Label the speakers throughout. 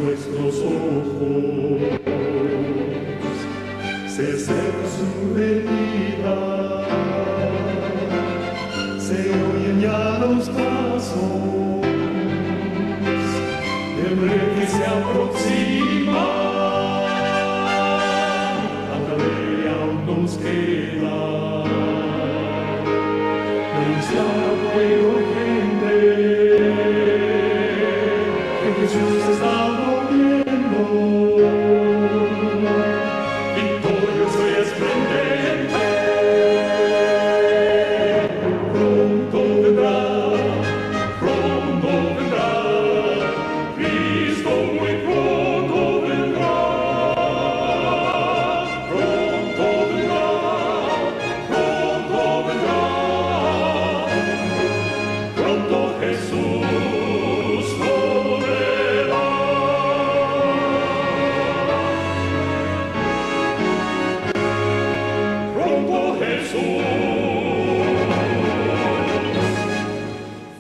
Speaker 1: nuestros ojos, se acerca su venida, se oyen ya los pasos del rey que se aproxima. Hasta de aún nos queda anunciar a pueblo y gente que Jesús está volviendo, victorioso y esplendente. Pronto vendrá, Cristo muy pronto vendrá. Pronto vendrá, pronto Jesús volverá. Pronto Jesús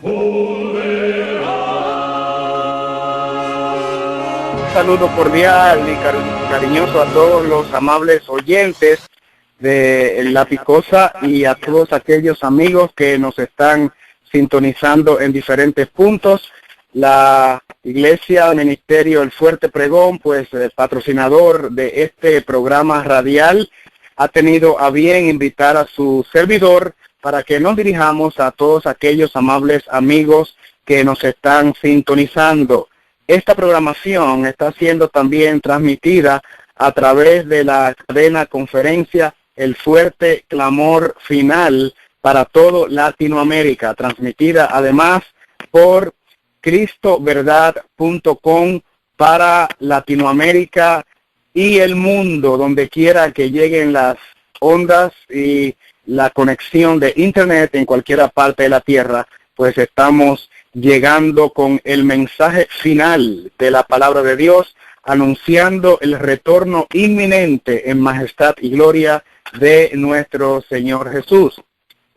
Speaker 1: volverá.
Speaker 2: Un saludo cordial y cariñoso a todos los amables oyentes de La Picosa y a todos aquellos amigos que nos están sintonizando en diferentes puntos. La Iglesia Ministerio El Fuerte Pregón, pues patrocinador de este programa radial, ha tenido a bien invitar a su servidor para que nos dirijamos a todos aquellos amables amigos que nos están sintonizando. Esta programación está siendo también transmitida a través de la cadena conferencia El Fuerte Clamor Final para todo Latinoamérica, transmitida además por cristoverdad.com para Latinoamérica y el mundo, donde quiera que lleguen las ondas y la conexión de internet en cualquier parte de la tierra, pues estamos llegando con el mensaje final de la palabra de Dios, anunciando el retorno inminente en majestad y gloria de nuestro Señor Jesús.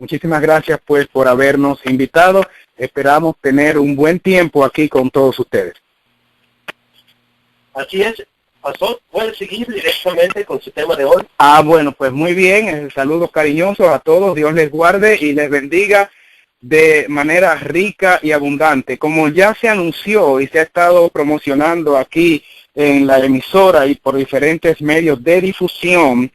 Speaker 2: Muchísimas gracias pues por habernos invitado. Esperamos tener un buen tiempo aquí con todos ustedes.
Speaker 3: Así es, Pastor, puede seguir directamente con su tema de hoy.
Speaker 2: Bueno, pues muy bien, saludos cariñosos a todos, Dios les guarde y les bendiga de manera rica y abundante. Como ya se anunció y se ha estado promocionando aquí en la emisora y por diferentes medios de difusión,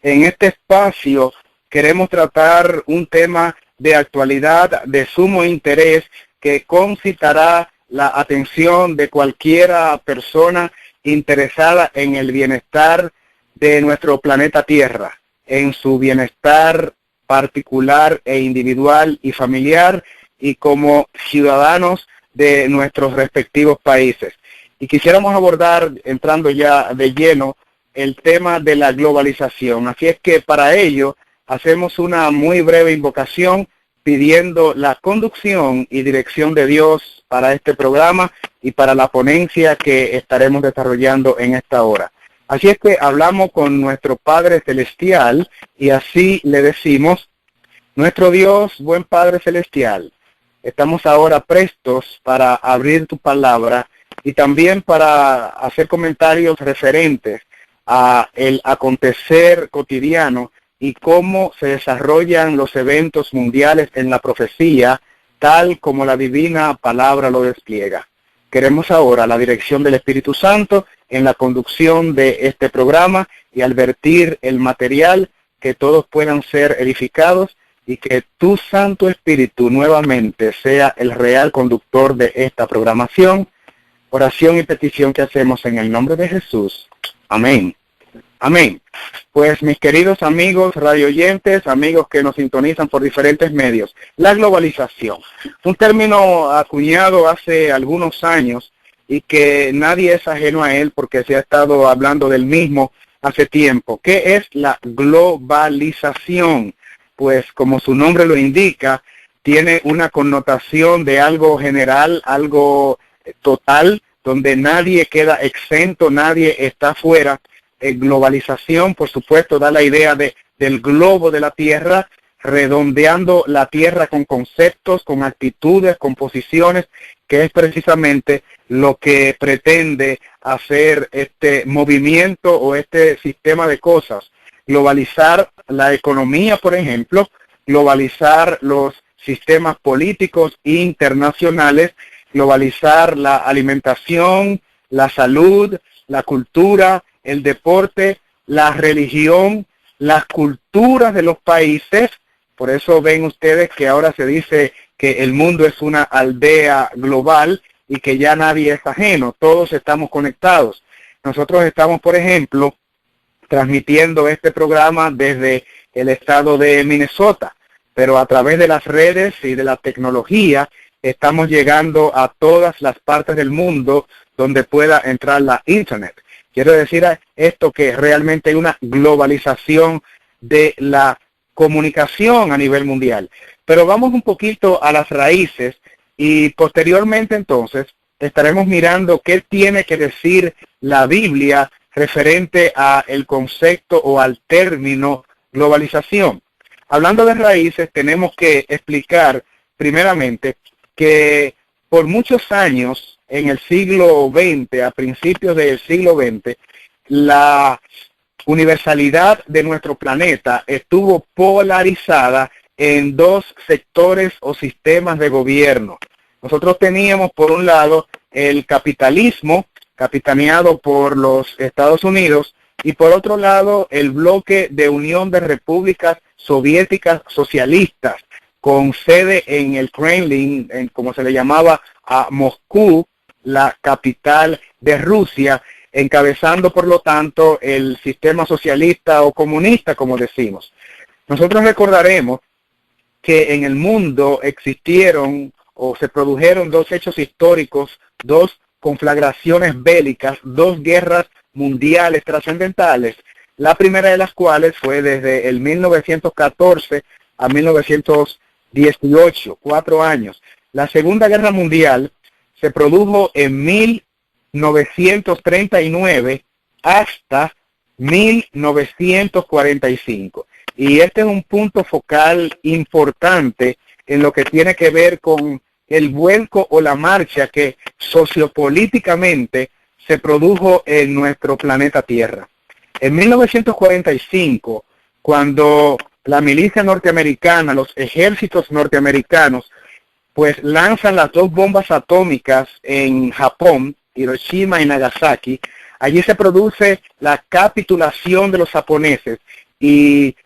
Speaker 2: en este espacio queremos tratar un tema de actualidad de sumo interés que concitará la atención de cualquiera persona interesada en el bienestar de nuestro planeta Tierra, en su bienestar particular e individual y familiar y como ciudadanos de nuestros respectivos países. Y quisiéramos abordar, entrando ya de lleno, el tema de la globalización. Así es que para ello hacemos una muy breve invocación pidiendo la conducción y dirección de Dios para este programa y para la ponencia que estaremos desarrollando en esta hora. Así es que hablamos con nuestro Padre Celestial y así le decimos: nuestro Dios, buen Padre Celestial, estamos ahora prestos para abrir tu palabra y también para hacer comentarios referentes a el acontecer cotidiano y cómo se desarrollan los eventos mundiales en la profecía, tal como la divina palabra lo despliega. Queremos ahora la dirección del Espíritu Santo en la conducción de este programa y al vertir el material, que todos puedan ser edificados y que tu Santo Espíritu nuevamente sea el real conductor de esta programación. Oración y petición que hacemos en el nombre de Jesús. Amén. Amén. Pues mis queridos amigos radioyentes, amigos que nos sintonizan por diferentes medios, la globalización, un término acuñado hace algunos años y que nadie es ajeno a él porque se ha estado hablando del mismo hace tiempo. ¿Qué es la globalización? Pues como su nombre lo indica, tiene una connotación de algo general, algo total, donde nadie queda exento, nadie está fuera. Globalización, por supuesto, da la idea del globo de la Tierra, redondeando la Tierra con conceptos, con actitudes, con posiciones que es precisamente lo que pretende hacer este movimiento o este sistema de cosas. Globalizar la economía, por ejemplo, globalizar los sistemas políticos internacionales, globalizar la alimentación, la salud, la cultura, el deporte, la religión, las culturas de los países. Por eso ven ustedes que ahora se dice que el mundo es una aldea global y que ya nadie es ajeno, todos estamos conectados. Nosotros estamos, por ejemplo, transmitiendo este programa desde el estado de Minnesota, pero a través de las redes y de la tecnología estamos llegando a todas las partes del mundo donde pueda entrar la Internet. Quiero decir esto que realmente hay una globalización de la comunicación a nivel mundial. Pero vamos un poquito a las raíces y posteriormente entonces estaremos mirando qué tiene que decir la Biblia referente a el concepto o al término globalización. Hablando de raíces, tenemos que explicar primeramente que por muchos años en el siglo XX, a principios del siglo XX, la universalidad de nuestro planeta estuvo polarizada en dos sectores o sistemas de gobierno. Nosotros teníamos por un lado el capitalismo, capitaneado por los Estados Unidos, y por otro lado el bloque de Unión de Repúblicas Soviéticas Socialistas, con sede en el Kremlin, como se le llamaba a Moscú, la capital de Rusia, encabezando por lo tanto el sistema socialista o comunista, como decimos. Nosotros recordaremos que en el mundo existieron o se produjeron dos hechos históricos, dos conflagraciones bélicas, dos guerras mundiales trascendentales, la primera de las cuales fue desde el 1914 a 1918, 4 años. La Segunda Guerra Mundial se produjo en 1939 hasta 1945. Y este es un punto focal importante en lo que tiene que ver con el vuelco o la marcha que sociopolíticamente se produjo en nuestro planeta Tierra. En 1945, cuando la milicia norteamericana, los ejércitos norteamericanos, pues lanzan las dos bombas atómicas en Japón, Hiroshima y Nagasaki, allí se produce la capitulación de los japoneses y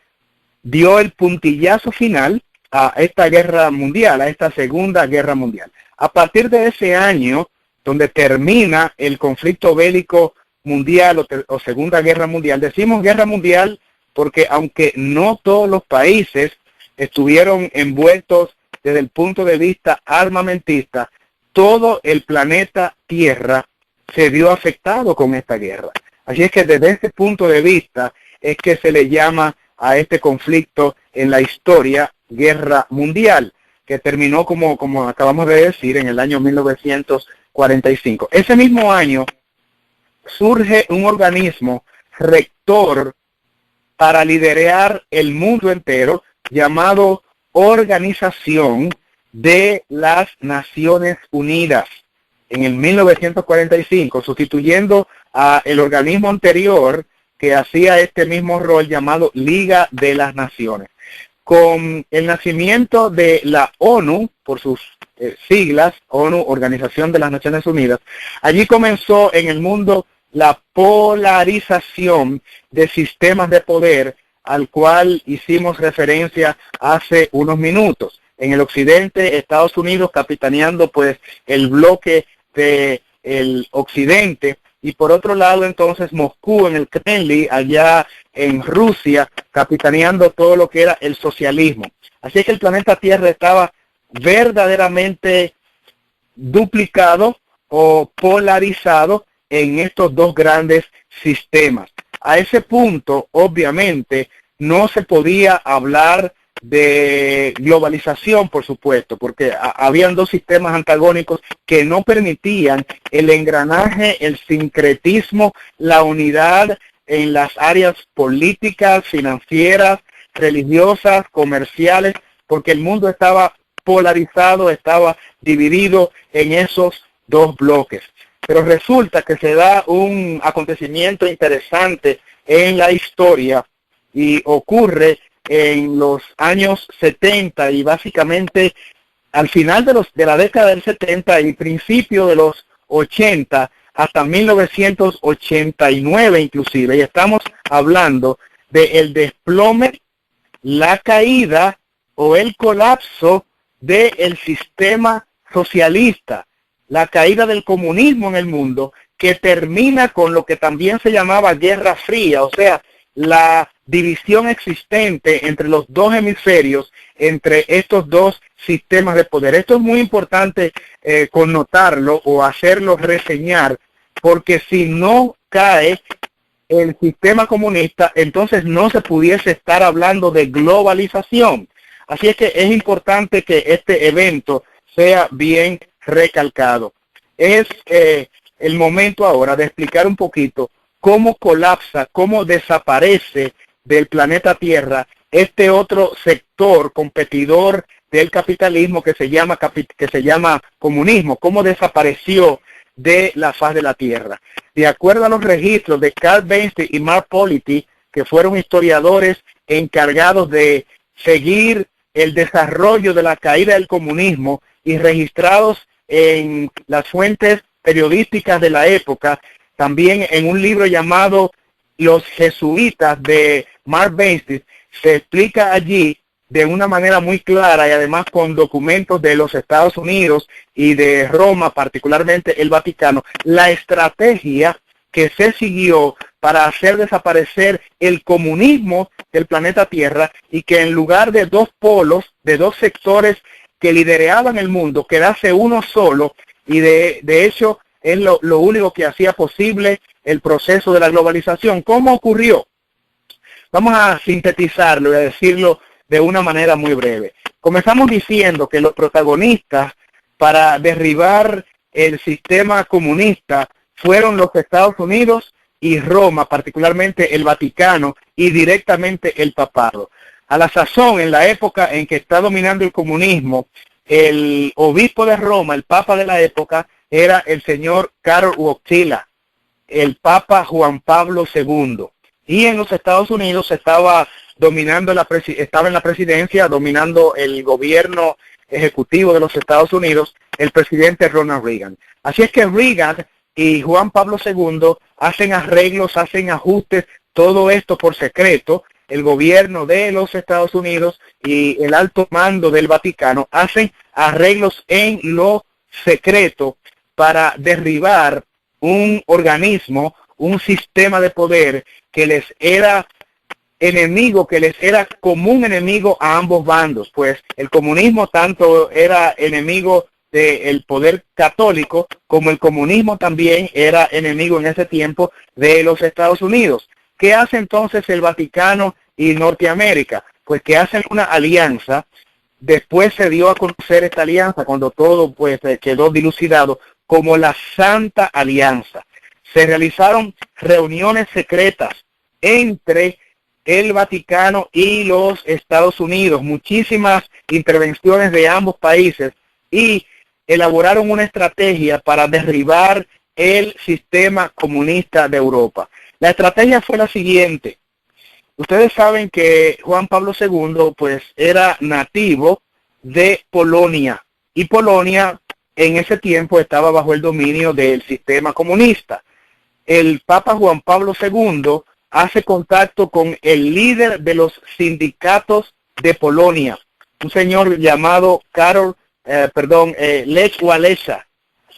Speaker 2: dio el puntillazo final a esta guerra mundial, a esta Segunda Guerra Mundial. A partir de ese año, donde termina el conflicto bélico mundial o Segunda Guerra Mundial, decimos guerra mundial porque aunque no todos los países estuvieron envueltos desde el punto de vista armamentista, todo el planeta Tierra se vio afectado con esta guerra. Así es que desde este punto de vista es que se le llama a este conflicto en la historia Guerra Mundial, que terminó como acabamos de decir en el año 1945. Ese mismo año surge un organismo rector para liderar el mundo entero llamado Organización de las Naciones Unidas. En el 1945, sustituyendo a el organismo anterior que hacía este mismo rol llamado Liga de las Naciones. Con el nacimiento de la ONU, por sus siglas, ONU, Organización de las Naciones Unidas, allí comenzó en el mundo la polarización de sistemas de poder al cual hicimos referencia hace unos minutos. En el occidente, Estados Unidos capitaneando pues el bloque del occidente, y por otro lado entonces Moscú en el Kremlin, allá en Rusia, capitaneando todo lo que era el socialismo. Así que el planeta Tierra estaba verdaderamente duplicado o polarizado en estos dos grandes sistemas. A ese punto, obviamente, no se podía hablar de globalización, por supuesto, porque habían dos sistemas antagónicos que no permitían el engranaje, el sincretismo, la unidad en las áreas políticas, financieras, religiosas, comerciales, porque el mundo estaba polarizado, estaba dividido en esos dos bloques. Pero resulta que se da un acontecimiento interesante en la historia y ocurre en los años 70 y básicamente al final de la década del 70 y principio de los 80 hasta 1989 inclusive. Y estamos hablando del desplome, la caída o el colapso del sistema socialista, la caída del comunismo en el mundo, que termina con lo que también se llamaba Guerra Fría, o sea, la división existente entre los dos hemisferios, entre estos dos sistemas de poder. Esto es muy importante connotarlo o hacerlo reseñar, porque si no cae el sistema comunista, entonces no se pudiese estar hablando de globalización. Así es que es importante que este evento sea bien recalcado. Es el momento ahora de explicar un poquito cómo colapsa, cómo desaparece del planeta Tierra este otro sector competidor del capitalismo que se llama comunismo, cómo desapareció de la faz de la Tierra. De acuerdo a los registros de Carl Bernstein y Mark Polity, que fueron historiadores encargados de seguir el desarrollo de la caída del comunismo y registrados en las fuentes periodísticas de la época, también en un libro llamado Los Jesuitas de Mark Bernstein, se explica allí de una manera muy clara y además con documentos de los Estados Unidos y de Roma, particularmente el Vaticano, la estrategia que se siguió para hacer desaparecer el comunismo del planeta Tierra y que en lugar de dos polos, de dos sectores que lideraban el mundo, quedase uno solo y de hecho es lo único que hacía posible el proceso de la globalización. ¿Cómo ocurrió? Vamos a sintetizarlo y a decirlo de una manera muy breve. Comenzamos diciendo que los protagonistas para derribar el sistema comunista fueron los Estados Unidos y Roma, particularmente el Vaticano y directamente el papado. A la sazón, en la época en que está dominando el comunismo, el obispo de Roma, el papa de la época, era el señor Karol Wojtyła, el papa Juan Pablo II. Y en los Estados Unidos estaba estaba en la presidencia, dominando el gobierno ejecutivo de los Estados Unidos, el presidente Ronald Reagan. Así es que Reagan y Juan Pablo II hacen arreglos, hacen ajustes, todo esto por secreto. El gobierno de los Estados Unidos y el alto mando del Vaticano hacen arreglos en lo secreto para derribar un organismo, un sistema de poder que les era enemigo, que les era común enemigo a ambos bandos, pues el comunismo tanto era enemigo del poder católico como el comunismo también era enemigo en ese tiempo de los Estados Unidos. ¿Qué hace entonces el Vaticano y Norteamérica? Pues que hacen una alianza. Después se dio a conocer esta alianza cuando todo pues quedó dilucidado como la Santa Alianza. Se realizaron reuniones secretas entre el Vaticano y los Estados Unidos, muchísimas intervenciones de ambos países y elaboraron una estrategia para derribar el sistema comunista de Europa. La estrategia fue la siguiente. Ustedes saben que Juan Pablo II pues era nativo de Polonia y Polonia en ese tiempo estaba bajo el dominio del sistema comunista. El Papa Juan Pablo II hace contacto con el líder de los sindicatos de Polonia, un señor llamado Lech Walesa.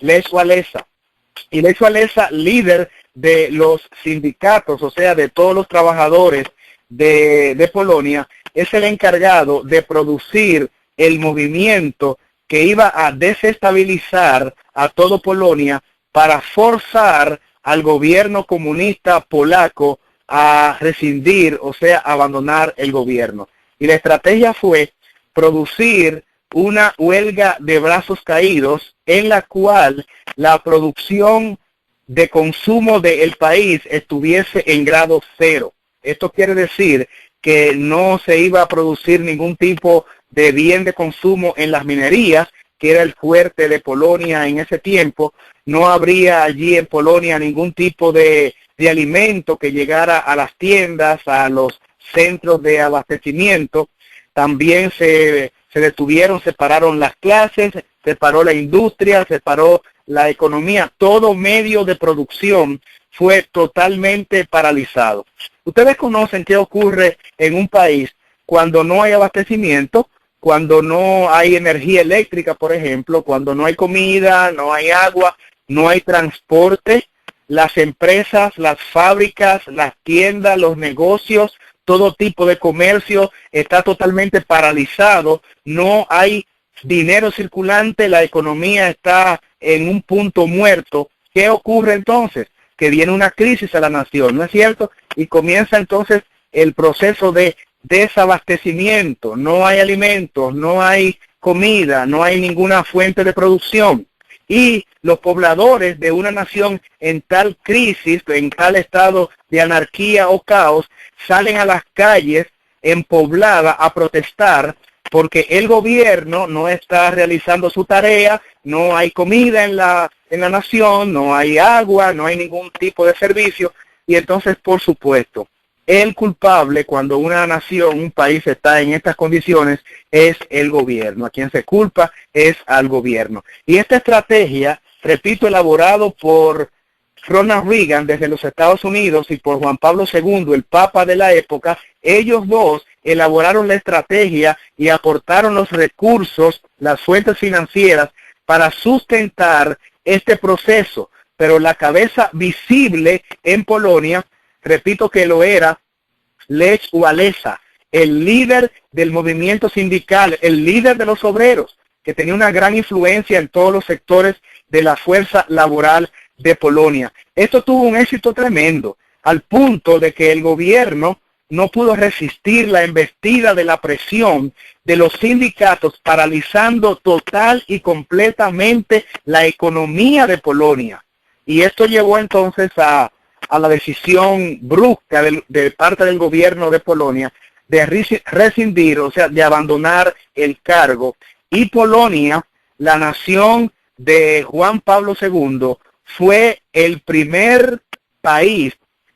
Speaker 2: Y Lech Walesa, líder de los sindicatos, o sea, de todos los trabajadores de Polonia, es el encargado de producir el movimiento que iba a desestabilizar a todo Polonia para forzar al gobierno comunista polaco a rescindir, o sea, abandonar el gobierno. Y la estrategia fue producir una huelga de brazos caídos en la cual la producción de consumo del país estuviese en grado cero. Esto quiere decir que no se iba a producir ningún tipo de bien de consumo en las minerías, que era el fuerte de Polonia en ese tiempo. No habría allí en Polonia ningún tipo de alimento que llegara a las tiendas, a los centros de abastecimiento. También se detuvieron, se pararon las clases, se paró la industria, se paró la economía. Todo medio de producción fue totalmente paralizado. Ustedes conocen qué ocurre en un país cuando no hay abastecimiento, cuando no hay energía eléctrica, por ejemplo, cuando no hay comida, no hay agua, no hay transporte. Las empresas, las fábricas, las tiendas, los negocios, todo tipo de comercio está totalmente paralizado. No hay dinero circulante, la economía está en un punto muerto. ¿Qué ocurre entonces? Que viene una crisis a la nación, ¿no es cierto? Y comienza entonces el proceso de desabastecimiento. No hay alimentos, no hay comida, no hay ninguna fuente de producción. Y los pobladores de una nación en tal crisis, en tal estado de anarquía o caos, salen a las calles en Poblada a protestar porque el gobierno no está realizando su tarea, no hay comida en la nación, no hay agua, no hay ningún tipo de servicio. Y entonces, por supuesto, el culpable cuando una nación, un país está en estas condiciones es el gobierno. A quien se culpa es al gobierno. Y esta estrategia, repito, elaborado por Ronald Reagan desde los Estados Unidos y por Juan Pablo II, el Papa de la época, ellos dos elaboraron la estrategia y aportaron los recursos, las fuentes financieras para sustentar este proceso. Pero la cabeza visible en Polonia, repito que lo era, Lech Walesa, el líder del movimiento sindical, el líder de los obreros, que tenía una gran influencia en todos los sectores de la fuerza laboral de Polonia. Esto tuvo un éxito tremendo, al punto de que el gobierno no pudo resistir la embestida de la presión de los sindicatos, paralizando total y completamente la economía de Polonia. Y esto llevó entonces a la decisión brusca de parte del gobierno de Polonia de rescindir, o sea, de abandonar el cargo. Y Polonia, la nación de Juan Pablo II, fue el primer país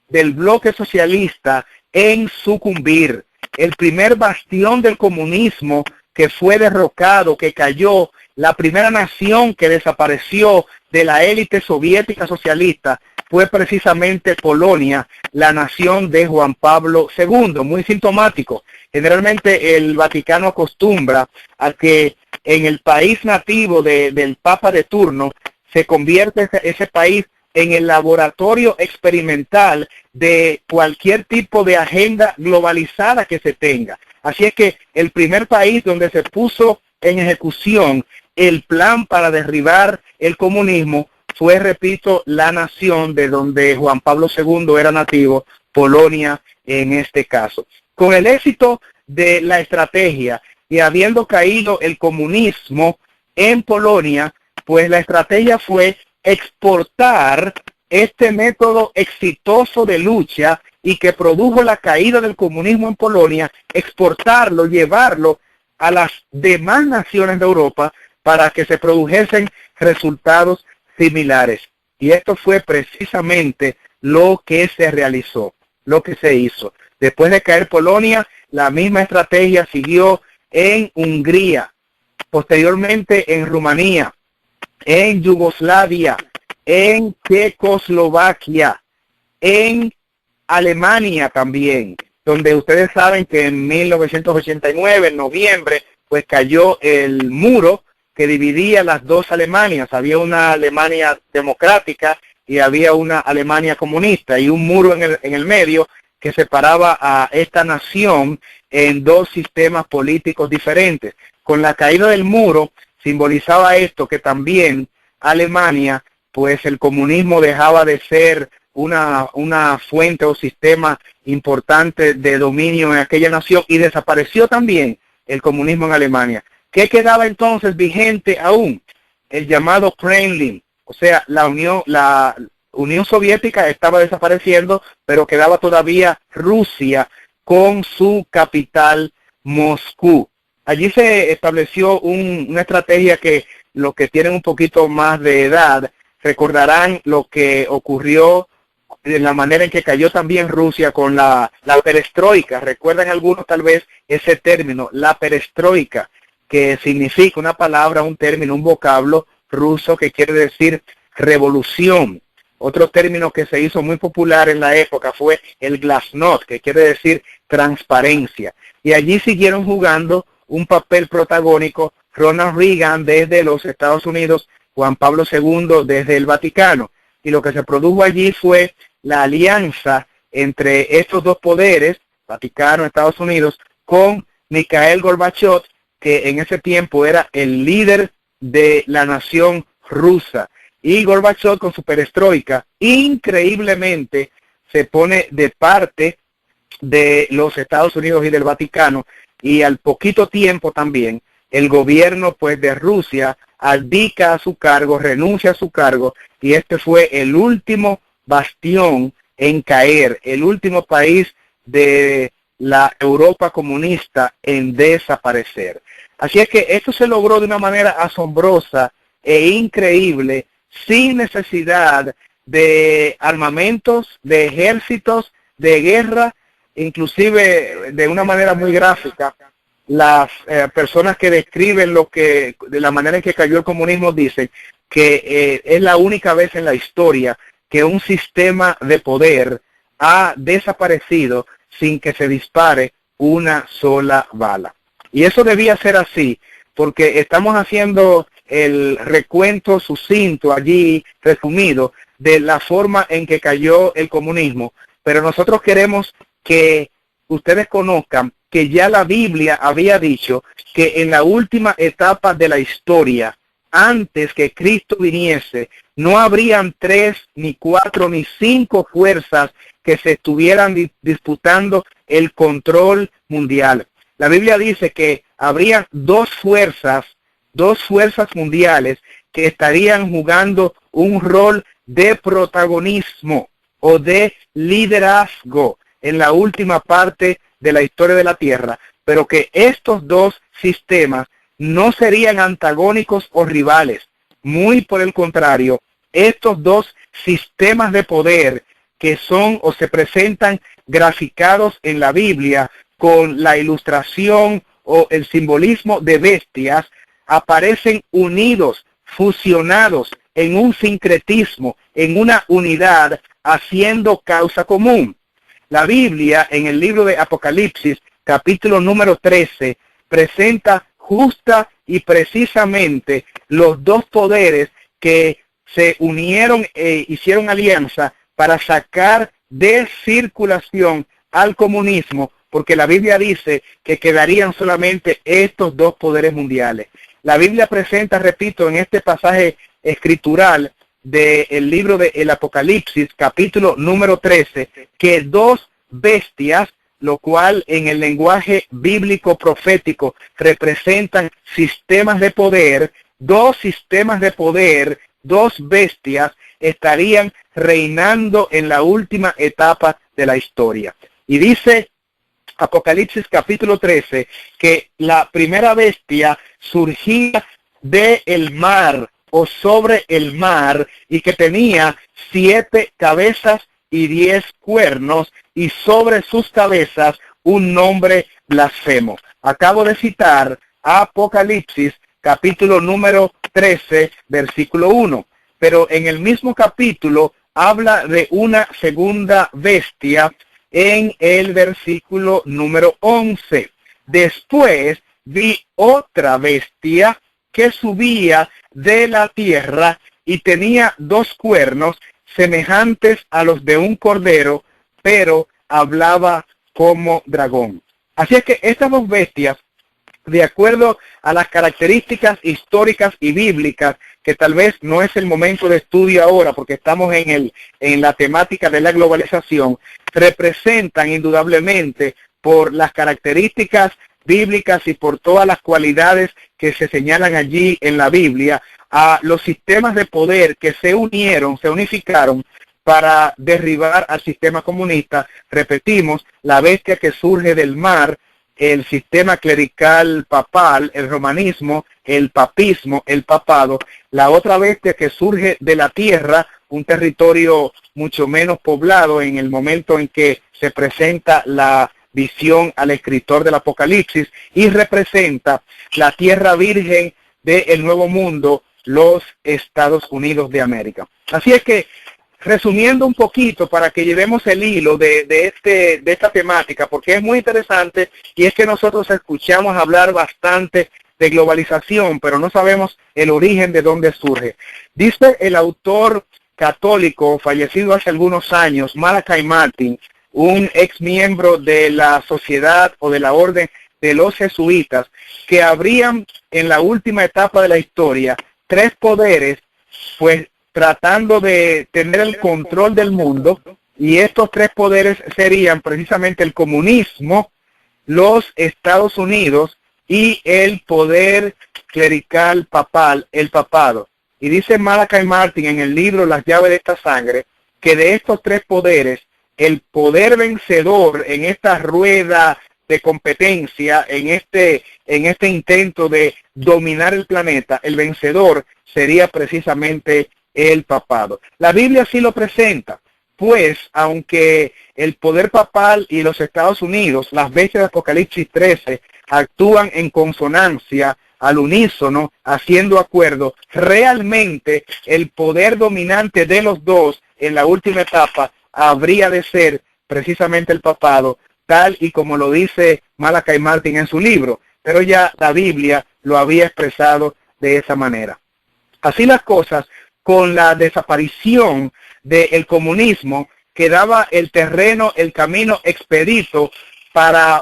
Speaker 2: del bloque socialista en sucumbir, el primer bastión del comunismo que fue derrocado, que cayó, la primera nación que desapareció de la élite soviética socialista fue precisamente Polonia, la nación de Juan Pablo II, muy sintomático. Generalmente el Vaticano acostumbra a que en el país nativo del Papa de turno se convierte ese país en el laboratorio experimental de cualquier tipo de agenda globalizada que se tenga. Así es que el primer país donde se puso en ejecución el plan para derribar el comunismo fue, repito, la nación de donde Juan Pablo II era nativo, Polonia en este caso. Con el éxito de la estrategia y habiendo caído el comunismo en Polonia, pues la estrategia fue exportar este método exitoso de lucha y que produjo la caída del comunismo en Polonia, exportarlo, llevarlo a las demás naciones de Europa para que se produjesen resultados similares. Y esto fue precisamente lo que se realizó, lo que se hizo. Después de caer Polonia, la misma estrategia siguió en Hungría, posteriormente en Rumanía, en Yugoslavia, en Checoslovaquia, en Alemania también, donde ustedes saben que en 1989, en noviembre, pues cayó el muro que dividía las dos Alemanias. Había una Alemania democrática y había una Alemania comunista, y un muro en el medio que separaba a esta nación en dos sistemas políticos diferentes. Con la caída del muro simbolizaba esto, que también Alemania, pues el comunismo dejaba de ser una fuente o sistema importante de dominio en aquella nación, y desapareció también el comunismo en Alemania. ¿Qué quedaba entonces vigente aún? El llamado Kremlin, o sea, la Unión Soviética estaba desapareciendo, pero quedaba todavía Rusia con su capital Moscú. allí se estableció una estrategia que los que tienen un poquito más de edad recordarán lo que ocurrió en la manera en que cayó también Rusia con la perestroika. Recuerdan algunos tal vez ese término, la perestroika, que significa una palabra, un término, un vocablo ruso que quiere decir revolución. Otro término que se hizo muy popular en la época fue el glasnost, que quiere decir transparencia. Y allí siguieron jugando un papel protagónico Ronald Reagan desde los Estados Unidos, Juan Pablo II desde el Vaticano. Y lo que se produjo allí fue la alianza entre estos dos poderes, Vaticano, Estados Unidos, con Mikhail Gorbachev, que en ese tiempo era el líder de la nación rusa. Y Gorbachev con su perestroika, increíblemente, se pone de parte de los Estados Unidos y del Vaticano, y al poquito tiempo también el gobierno pues de Rusia abdica a su cargo, renuncia a su cargo, y este fue el último bastión en caer, el último país de la Europa comunista en desaparecer. Así es que esto se logró de una manera asombrosa e increíble, sin necesidad de armamentos, de ejércitos, de guerra, inclusive de una manera muy gráfica. Las personas que describen de la manera en que cayó el comunismo dicen que es la única vez en la historia que un sistema de poder ha desaparecido sin que se dispare una sola bala. Y eso debía ser así, porque estamos haciendo el recuento sucinto allí, resumido, de la forma en que cayó el comunismo, pero nosotros queremos que ustedes conozcan que ya la Biblia había dicho que en la última etapa de la historia, antes que Cristo viniese, no habrían 3, ni 4, ni 5 fuerzas que se estuvieran disputando el control mundial. La Biblia dice que habrían dos fuerzas mundiales que estarían jugando un rol de protagonismo o de liderazgo en la última parte de la historia de la Tierra, pero que estos dos sistemas no serían antagónicos o rivales. Muy por el contrario, estos dos sistemas de poder que son o se presentan graficados en la Biblia con la ilustración o el simbolismo de bestias, aparecen unidos, fusionados en un sincretismo, en una unidad, haciendo causa común. La Biblia, en el libro de Apocalipsis, capítulo número 13, presenta justa y precisamente los dos poderes que se unieron e hicieron alianza para sacar de circulación al comunismo, porque la Biblia dice que quedarían solamente estos dos poderes mundiales. La Biblia presenta, repito, en este pasaje escritural del libro del Apocalipsis, capítulo número 13, que dos bestias, lo cual en el lenguaje bíblico profético representan sistemas de poder, dos sistemas de poder, dos bestias, estarían reinando en la última etapa de la historia. Y dice Apocalipsis capítulo 13 que la primera bestia surgía del mar o sobre el mar y que tenía 7 cabezas y 10 cuernos y sobre sus cabezas un nombre blasfemo. Acabo de citar Apocalipsis capítulo número 13 versículo 1, pero en el mismo capítulo habla de una segunda bestia en el versículo número 11. Después vi otra bestia que subía de la tierra y tenía 2 cuernos semejantes a los de un cordero, pero hablaba como dragón. Así es que estas dos bestias, de acuerdo a las características históricas y bíblicas, que tal vez no es el momento de estudio ahora porque estamos en la temática de la globalización, representan indudablemente por las características bíblicas y por todas las cualidades que se señalan allí en la Biblia, a los sistemas de poder que se unieron, se unificaron para derribar al sistema comunista. Repetimos, la bestia que surge del mar el sistema clerical papal, el romanismo, el papismo, el papado, la otra bestia que surge de la tierra, un territorio mucho menos poblado en el momento en que se presenta la visión al escritor del Apocalipsis, y representa la tierra virgen del Nuevo Mundo, los Estados Unidos de América. Así es que, resumiendo un poquito para que llevemos el hilo de esta temática, porque es muy interesante, y es que nosotros escuchamos hablar bastante de globalización, pero no sabemos el origen de dónde surge. Dice el autor católico fallecido hace algunos años, Malachi Martin, un ex miembro de la sociedad o de la orden de los jesuitas, que habrían en la última etapa de la historia tres poderes, pues tratando de tener el control del mundo, y estos tres poderes serían precisamente el comunismo, los Estados Unidos y el poder clerical papal, el papado. Y dice Malachi Martin en el libro Las llaves de esta sangre, que de estos tres poderes, el poder vencedor en esta rueda de competencia, en este intento de dominar el planeta, el vencedor sería precisamente el papado. La Biblia sí lo presenta, pues aunque el poder papal y los Estados Unidos, las bestias de Apocalipsis 13, actúan en consonancia, al unísono, haciendo acuerdo, realmente el poder dominante de los dos en la última etapa habría de ser precisamente el papado, tal y como lo dice Malachi Martin en su libro, pero ya la Biblia lo había expresado de esa manera. Así las cosas, con la desaparición del comunismo, quedaba el terreno, el camino expedito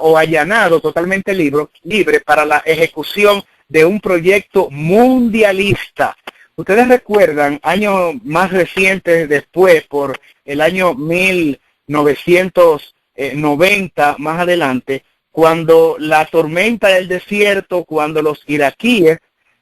Speaker 2: o allanado, totalmente libre para la ejecución de un proyecto mundialista. Ustedes recuerdan, años más recientes después, por el año 1990, más adelante, cuando la tormenta del desierto, cuando los iraquíes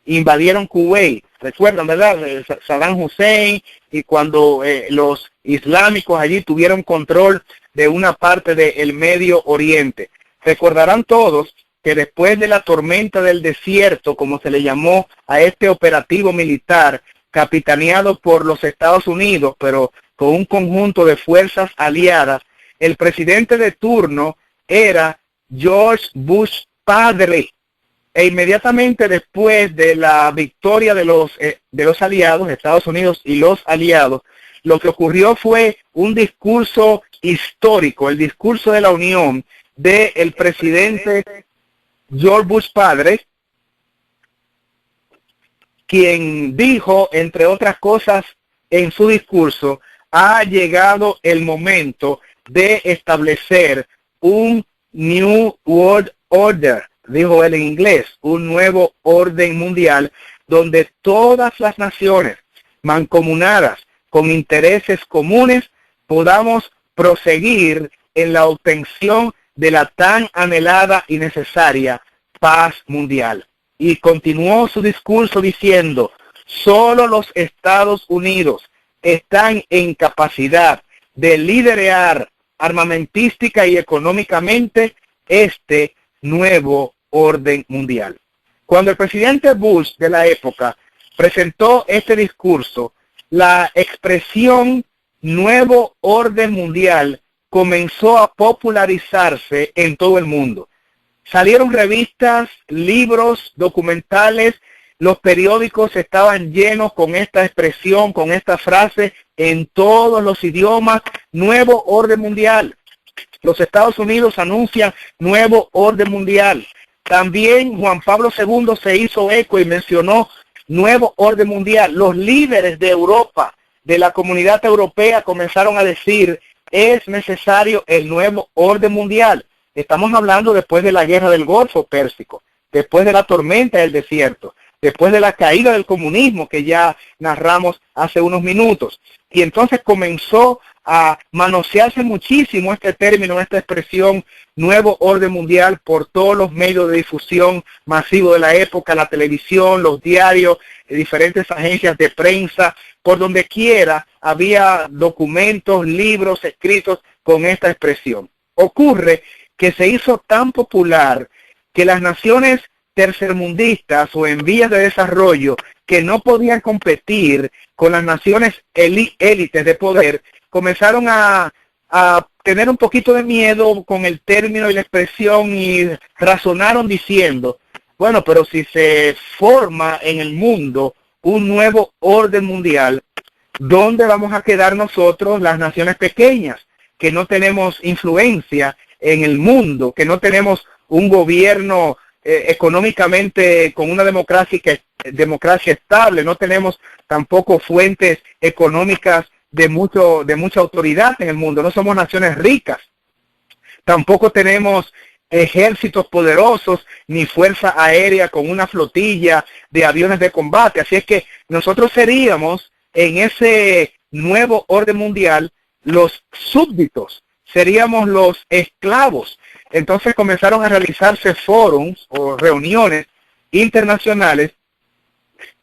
Speaker 2: invadieron Kuwait, recuerdan, ¿verdad? Saddam Hussein, y cuando los islámicos allí tuvieron control de una parte del Medio Oriente. Recordarán todos que después de la tormenta del desierto, como se le llamó a este operativo militar, capitaneado por los Estados Unidos, pero con un conjunto de fuerzas aliadas, el presidente de turno era George Bush padre. E inmediatamente después de la victoria de los aliados, Estados Unidos y los aliados, lo que ocurrió fue un discurso histórico, el discurso de la Unión del presidente George Bush padre, quien dijo, entre otras cosas, en su discurso, ha llegado el momento de establecer un New World Order, dijo él en inglés, un nuevo orden mundial, donde todas las naciones mancomunadas con intereses comunes podamos proseguir en la obtención de la tan anhelada y necesaria paz mundial. Y continuó su discurso diciendo, solo los Estados Unidos están en capacidad de liderar armamentística y económicamente este nuevo orden mundial. Cuando el presidente Bush de la época presentó este discurso, la expresión nuevo orden mundial comenzó a popularizarse en todo el mundo. Salieron revistas, libros, documentales, los periódicos estaban llenos con esta expresión, con esta frase en todos los idiomas, nuevo orden mundial. Los Estados Unidos anuncian nuevo orden mundial. También Juan Pablo II se hizo eco y mencionó nuevo orden mundial. Los líderes de Europa, de la comunidad europea, comenzaron a decir, es necesario el nuevo orden mundial. Estamos hablando después de la guerra del Golfo Pérsico, después de la tormenta del desierto, después de la caída del comunismo que ya narramos hace unos minutos. Y entonces comenzó a manosearse muchísimo este término, esta expresión, nuevo orden mundial, por todos los medios de difusión masivo de la época, la televisión, los diarios, diferentes agencias de prensa, por donde quiera había documentos, libros escritos con esta expresión. Ocurre que se hizo tan popular que las naciones tercermundistas o en vías de desarrollo que no podían competir con las naciones élites de poder, comenzaron a tener un poquito de miedo con el término y la expresión y razonaron diciendo, bueno, pero si se forma en el mundo un nuevo orden mundial, ¿dónde vamos a quedar nosotros, las naciones pequeñas, que no tenemos influencia en el mundo, que no tenemos un gobierno económicamente con una democracia estable, no tenemos tampoco fuentes económicas de mucha autoridad en el mundo, no somos naciones ricas, tampoco tenemos ejércitos poderosos ni fuerza aérea con una flotilla de aviones de combate, así es que nosotros seríamos en ese nuevo orden mundial los súbditos, seríamos los esclavos. Entonces comenzaron a realizarse forums o reuniones internacionales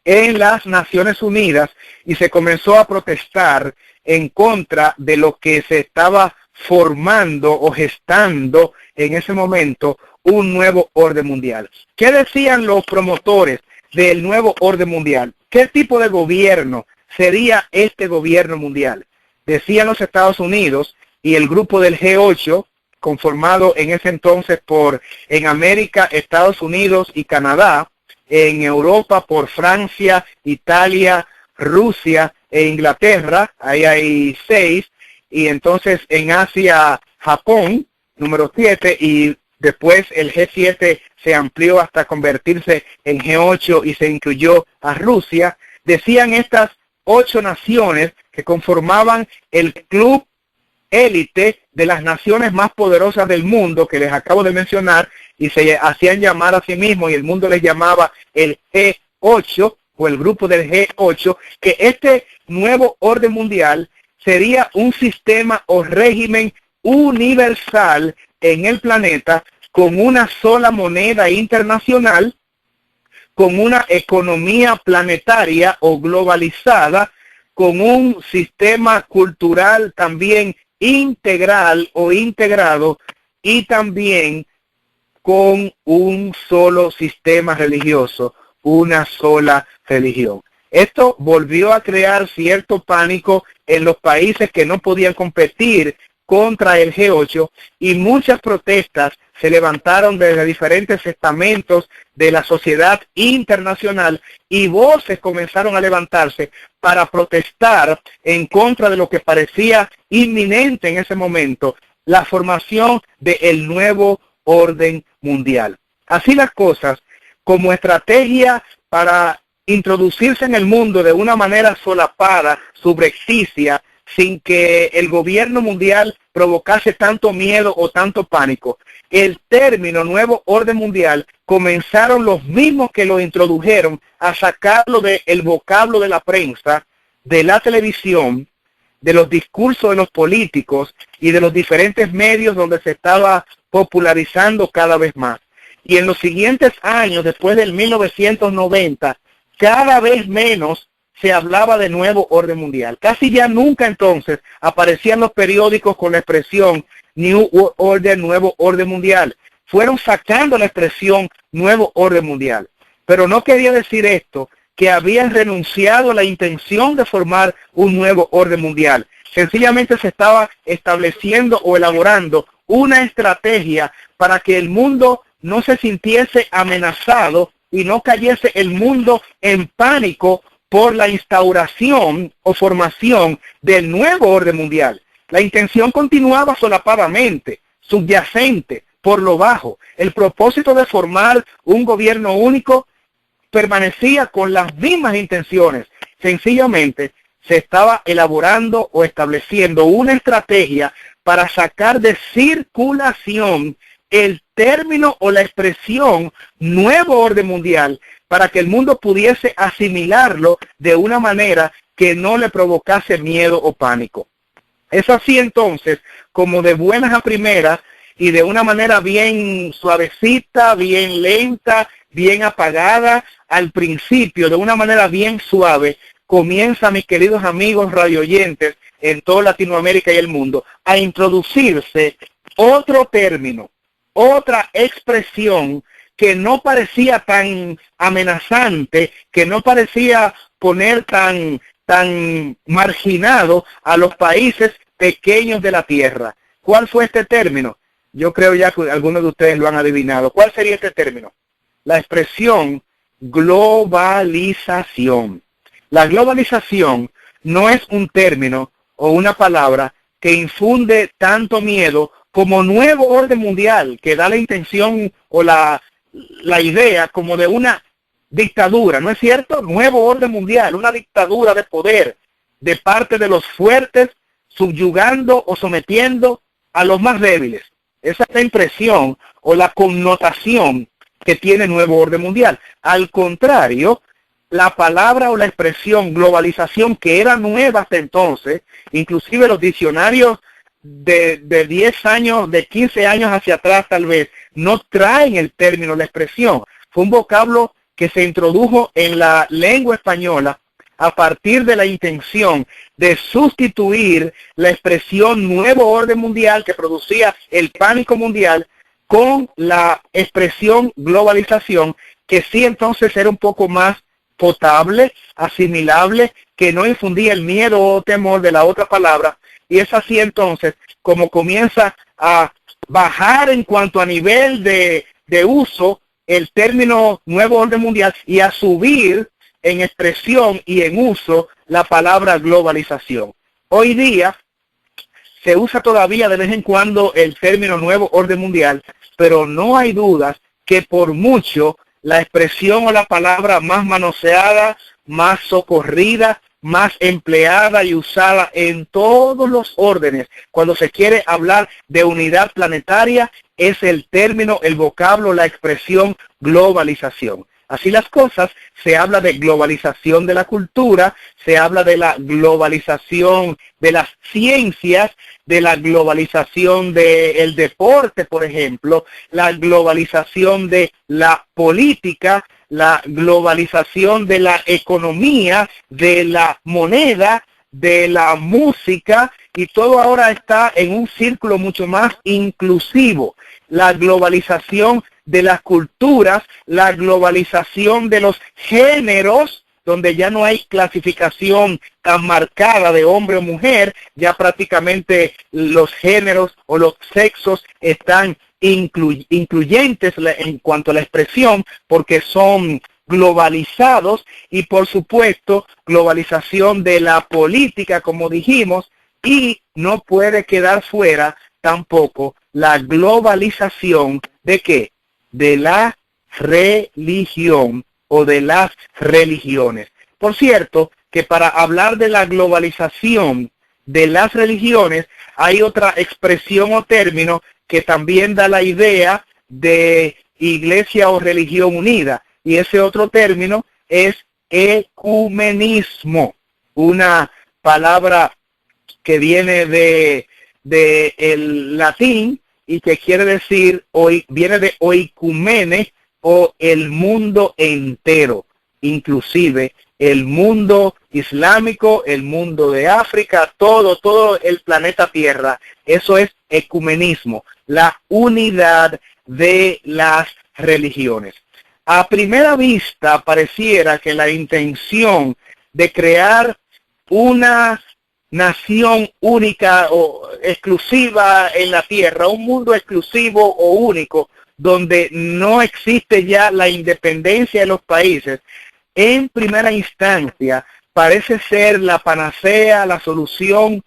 Speaker 2: en las Naciones Unidas y se comenzó a protestar en contra de lo que se estaba formando o gestando en ese momento un nuevo orden mundial. ¿Qué decían los promotores del nuevo orden mundial? ¿Qué tipo de gobierno sería este gobierno mundial? Decían los Estados Unidos y el grupo del G8, conformado en ese entonces por, en América, Estados Unidos y Canadá, en Europa por Francia, Italia, Rusia e Inglaterra, ahí hay 6, y entonces en Asia, Japón, número 7, y después el G7 se amplió hasta convertirse en G8 y se incluyó a Rusia. Decían estas 8 naciones que conformaban el club élite de las naciones más poderosas del mundo que les acabo de mencionar y se hacían llamar a sí mismos y el mundo les llamaba el G8 o el grupo del G8, que este nuevo orden mundial sería un sistema o régimen universal en el planeta con una sola moneda internacional, con una economía planetaria o globalizada, con un sistema cultural también integral o integrado y también con un solo sistema religioso, una sola religión. Esto volvió a crear cierto pánico en los países que no podían competir contra el G8 y muchas protestas se levantaron desde diferentes estamentos de la sociedad internacional y voces comenzaron a levantarse para protestar en contra de lo que parecía inminente en ese momento, la formación del nuevo orden mundial. Así las cosas, como estrategia para introducirse en el mundo de una manera solapada, subrepticia, sin que el gobierno mundial provocase tanto miedo o tanto pánico. El término nuevo orden mundial comenzaron los mismos que lo introdujeron a sacarlo del vocablo de la prensa, de la televisión, de los discursos de los políticos y de los diferentes medios donde se estaba popularizando cada vez más. Y en los siguientes años, después del 1990, cada vez menos se hablaba de nuevo orden mundial. Casi ya nunca entonces aparecían los periódicos con la expresión New World Order, nuevo orden mundial. Fueron sacando la expresión nuevo orden mundial. Pero no quería decir esto, que habían renunciado a la intención de formar un nuevo orden mundial. Sencillamente se estaba estableciendo o elaborando una estrategia para que el mundo no se sintiese amenazado y no cayese el mundo en pánico por la instauración o formación del nuevo orden mundial. La intención continuaba solapadamente, subyacente, por lo bajo. El propósito de formar un gobierno único permanecía con las mismas intenciones. Sencillamente se estaba elaborando o estableciendo una estrategia para sacar de circulación el término o la expresión nuevo orden mundial para que el mundo pudiese asimilarlo de una manera que no le provocase miedo o pánico. Es así entonces, como de buenas a primeras y de una manera bien suavecita, bien lenta, bien apagada, al principio, de una manera bien suave, comienza, mis queridos amigos radioyentes en toda Latinoamérica y el mundo, a introducirse otro término, otra expresión que no parecía tan amenazante, que no parecía poner tan marginado a los países pequeños de la tierra. ¿Cuál fue este término? Yo creo ya que algunos de ustedes lo han adivinado. ¿Cuál sería este término? La expresión globalización. La globalización no es un término o una palabra que infunde tanto miedo como nuevo orden mundial, que da la intención o la idea como de una dictadura, ¿no es cierto? Nuevo orden mundial, una dictadura de poder de parte de los fuertes, subyugando o sometiendo a los más débiles. Esa es la impresión o la connotación que tiene nuevo orden mundial. Al contrario, la palabra o la expresión globalización, que era nueva hasta entonces, inclusive los diccionarios de 10 años, de 15 años hacia atrás tal vez, no traen el término, la expresión. Fue un vocablo que se introdujo en la lengua española a partir de la intención de sustituir la expresión nuevo orden mundial que producía el pánico mundial con la expresión globalización, que sí entonces era un poco más potable, asimilable, que no infundía el miedo o temor de la otra palabra, y es así entonces como comienza a bajar en cuanto a nivel de uso el término nuevo orden mundial y a subir en expresión y en uso la palabra globalización. Hoy día se usa todavía de vez en cuando el término nuevo orden mundial, pero no hay dudas que por mucho la expresión o la palabra más manoseada, más socorrida, más empleada y usada en todos los órdenes cuando se quiere hablar de unidad planetaria es el término, el vocablo, la expresión globalización. Así las cosas, se habla de globalización de la cultura, se habla de la globalización de las ciencias, de la globalización del deporte, por ejemplo, la globalización de la política, la globalización de la economía, de la moneda, de la música, y todo ahora está en un círculo mucho más inclusivo. La globalización de las culturas, la globalización de los géneros, donde ya no hay clasificación tan marcada de hombre o mujer, ya prácticamente los géneros o los sexos están incluyentes en cuanto a la expresión, porque son globalizados, y por supuesto globalización de la política, como dijimos, y no puede quedar fuera tampoco la globalización de ¿qué? De la religión o de las religiones. Por cierto, que para hablar de la globalización de las religiones hay otra expresión o término que también da la idea de iglesia o religión unida, y ese otro término es ecumenismo, una palabra que viene de el latín y que quiere decir, viene de oikumene, o el mundo entero, inclusive el mundo islámico, el mundo de África, todo el planeta Tierra. Eso es ecumenismo, la unidad de las religiones. A primera vista pareciera que la intención de crear una nación única o exclusiva en la tierra, un mundo exclusivo o único, donde no existe ya la independencia de los países, en primera instancia parece ser la panacea, la solución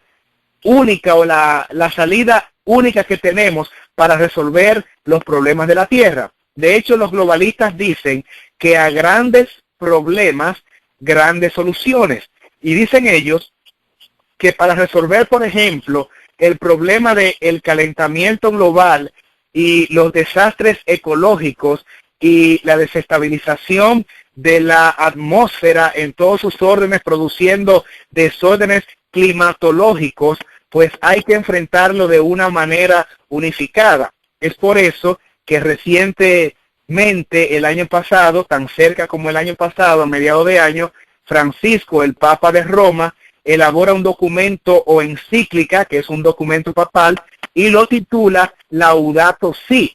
Speaker 2: única o la salida única que tenemos para resolver los problemas de la tierra. De hecho, los globalistas dicen que a grandes problemas, grandes soluciones. Y dicen ellos que para resolver, por ejemplo, el problema del calentamiento global y los desastres ecológicos y la desestabilización de la atmósfera en todos sus órdenes, produciendo desórdenes climatológicos, pues hay que enfrentarlo de una manera unificada. Es por eso que recientemente, el año pasado, tan cerca como el año pasado, a mediados de año, Francisco, el Papa de Roma, elabora un documento o encíclica, que es un documento papal, y lo titula Laudato Si,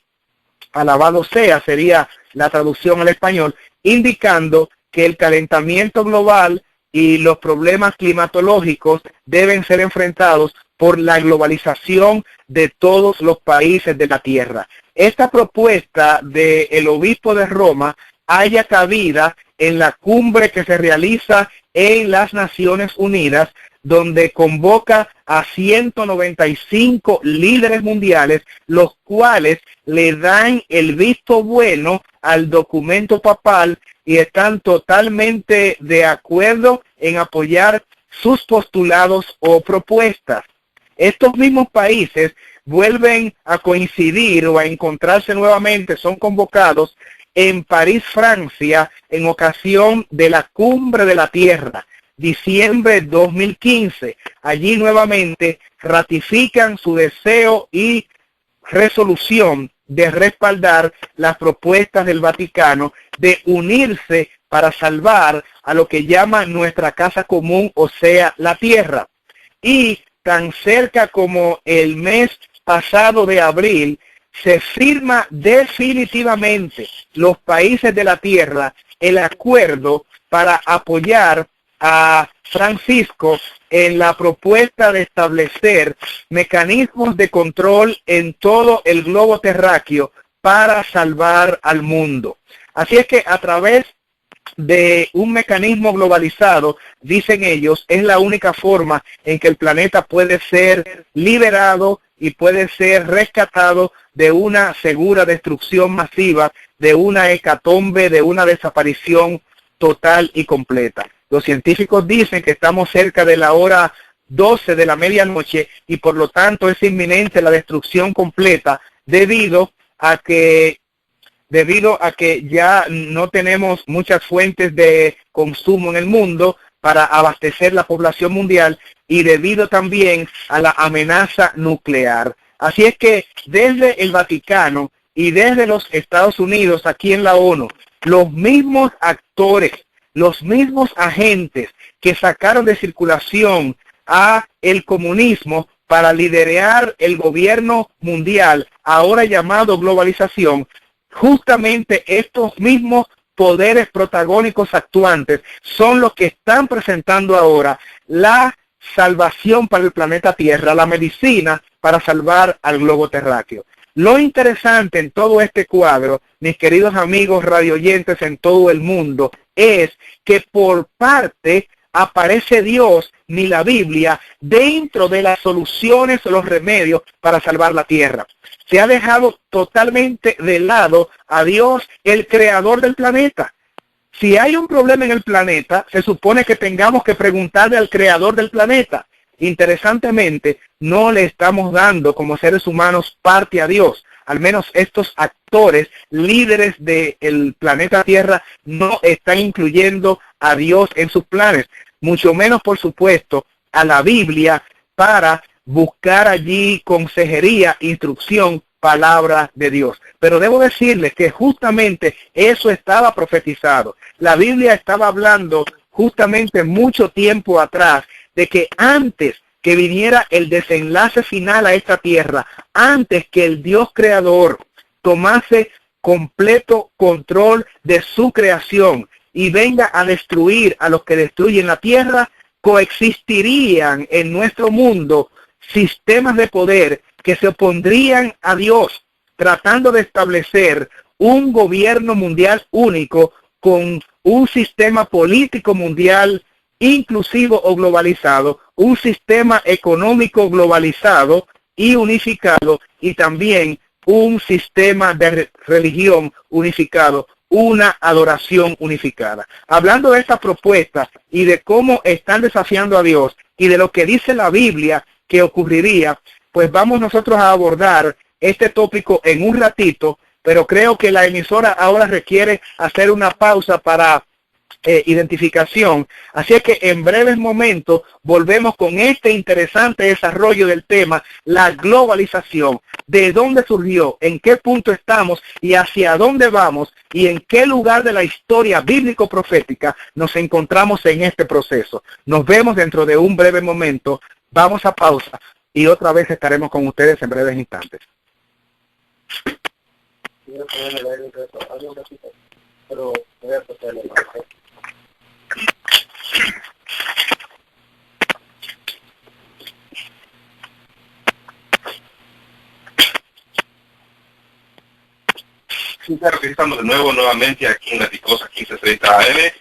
Speaker 2: alabado sea, sería la traducción al español, indicando que el calentamiento global y los problemas climatológicos deben ser enfrentados por la globalización de todos los países de la tierra. Esta propuesta del obispo de Roma haya cabida en la cumbre que se realiza en las Naciones Unidas, donde convoca a 195 líderes mundiales, los cuales le dan el visto bueno al documento papal y están totalmente de acuerdo en apoyar sus postulados o propuestas. Estos mismos países vuelven a coincidir o a encontrarse nuevamente, son convocados en París, Francia, en ocasión de la Cumbre de la Tierra, diciembre 2015. Allí nuevamente ratifican su deseo y resolución de respaldar las propuestas del Vaticano de unirse para salvar a lo que llama nuestra casa común, o sea, la Tierra. Y tan cerca como el mes pasado de abril, se firma definitivamente los países de la Tierra el acuerdo para apoyar a Francisco en la propuesta de establecer mecanismos de control en todo el globo terráqueo para salvar al mundo. Así es que a través de un mecanismo globalizado, dicen ellos, es la única forma en que el planeta puede ser liberado y puede ser rescatado de una segura destrucción masiva, de una hecatombe, de una desaparición total y completa. Los científicos dicen que estamos cerca de la hora 12 de la medianoche y por lo tanto es inminente la destrucción completa debido a que ya no tenemos muchas fuentes de consumo en el mundo para abastecer la población mundial y debido también a la amenaza nuclear. Así es que desde el Vaticano y desde los Estados Unidos, aquí en la ONU, los mismos actores, los mismos agentes que sacaron de circulación a el comunismo para liderar el gobierno mundial, ahora llamado globalización, justamente estos mismos poderes protagónicos actuantes son los que están presentando ahora la salvación para el planeta Tierra, la medicina para salvar al globo terráqueo. Lo interesante en todo este cuadro, mis queridos amigos radioyentes en todo el mundo, es que por parte aparece Dios ni la Biblia dentro de las soluciones o los remedios para salvar la tierra. Se ha dejado totalmente de lado a Dios, el creador del planeta. Si hay un problema en el planeta, se supone que tengamos que preguntarle al creador del planeta. Interesantemente, no le estamos dando como seres humanos parte a Dios. Al menos estos actores, líderes del planeta Tierra, no están incluyendo a Dios en sus planes. Mucho menos, por supuesto, a la Biblia para buscar allí consejería, instrucción, palabra de Dios. Pero debo decirles que justamente eso estaba profetizado. La Biblia estaba hablando justamente mucho tiempo atrás de que antes que viniera el desenlace final a esta tierra, antes que el Dios creador tomase completo control de su creación y venga a destruir a los que destruyen la tierra, coexistirían en nuestro mundo sistemas de poder que se opondrían a Dios, tratando de establecer un gobierno mundial único con un sistema político mundial inclusivo o globalizado, un sistema económico globalizado y unificado, y también un sistema de religión unificado, una adoración unificada. Hablando de estas propuestas y de cómo están desafiando a Dios y de lo que dice la Biblia que ocurriría, pues vamos nosotros a abordar este tópico en un ratito, pero creo que la emisora ahora requiere hacer una pausa para identificación. Así es que en breves momentos volvemos con este interesante desarrollo del tema, la globalización, de dónde surgió, en qué punto estamos y hacia dónde vamos y en qué lugar de la historia bíblico-profética nos encontramos en este proceso. Nos vemos dentro de un breve momento, vamos a pausa y otra vez estaremos con ustedes en breves instantes.
Speaker 3: quiero ponerle el aire un rato, hazlo un ratito, pero voy a pasarle más.
Speaker 4: Sí, claro que estamos de nuevo, nuevamente aquí en la Picosa 1530 AM.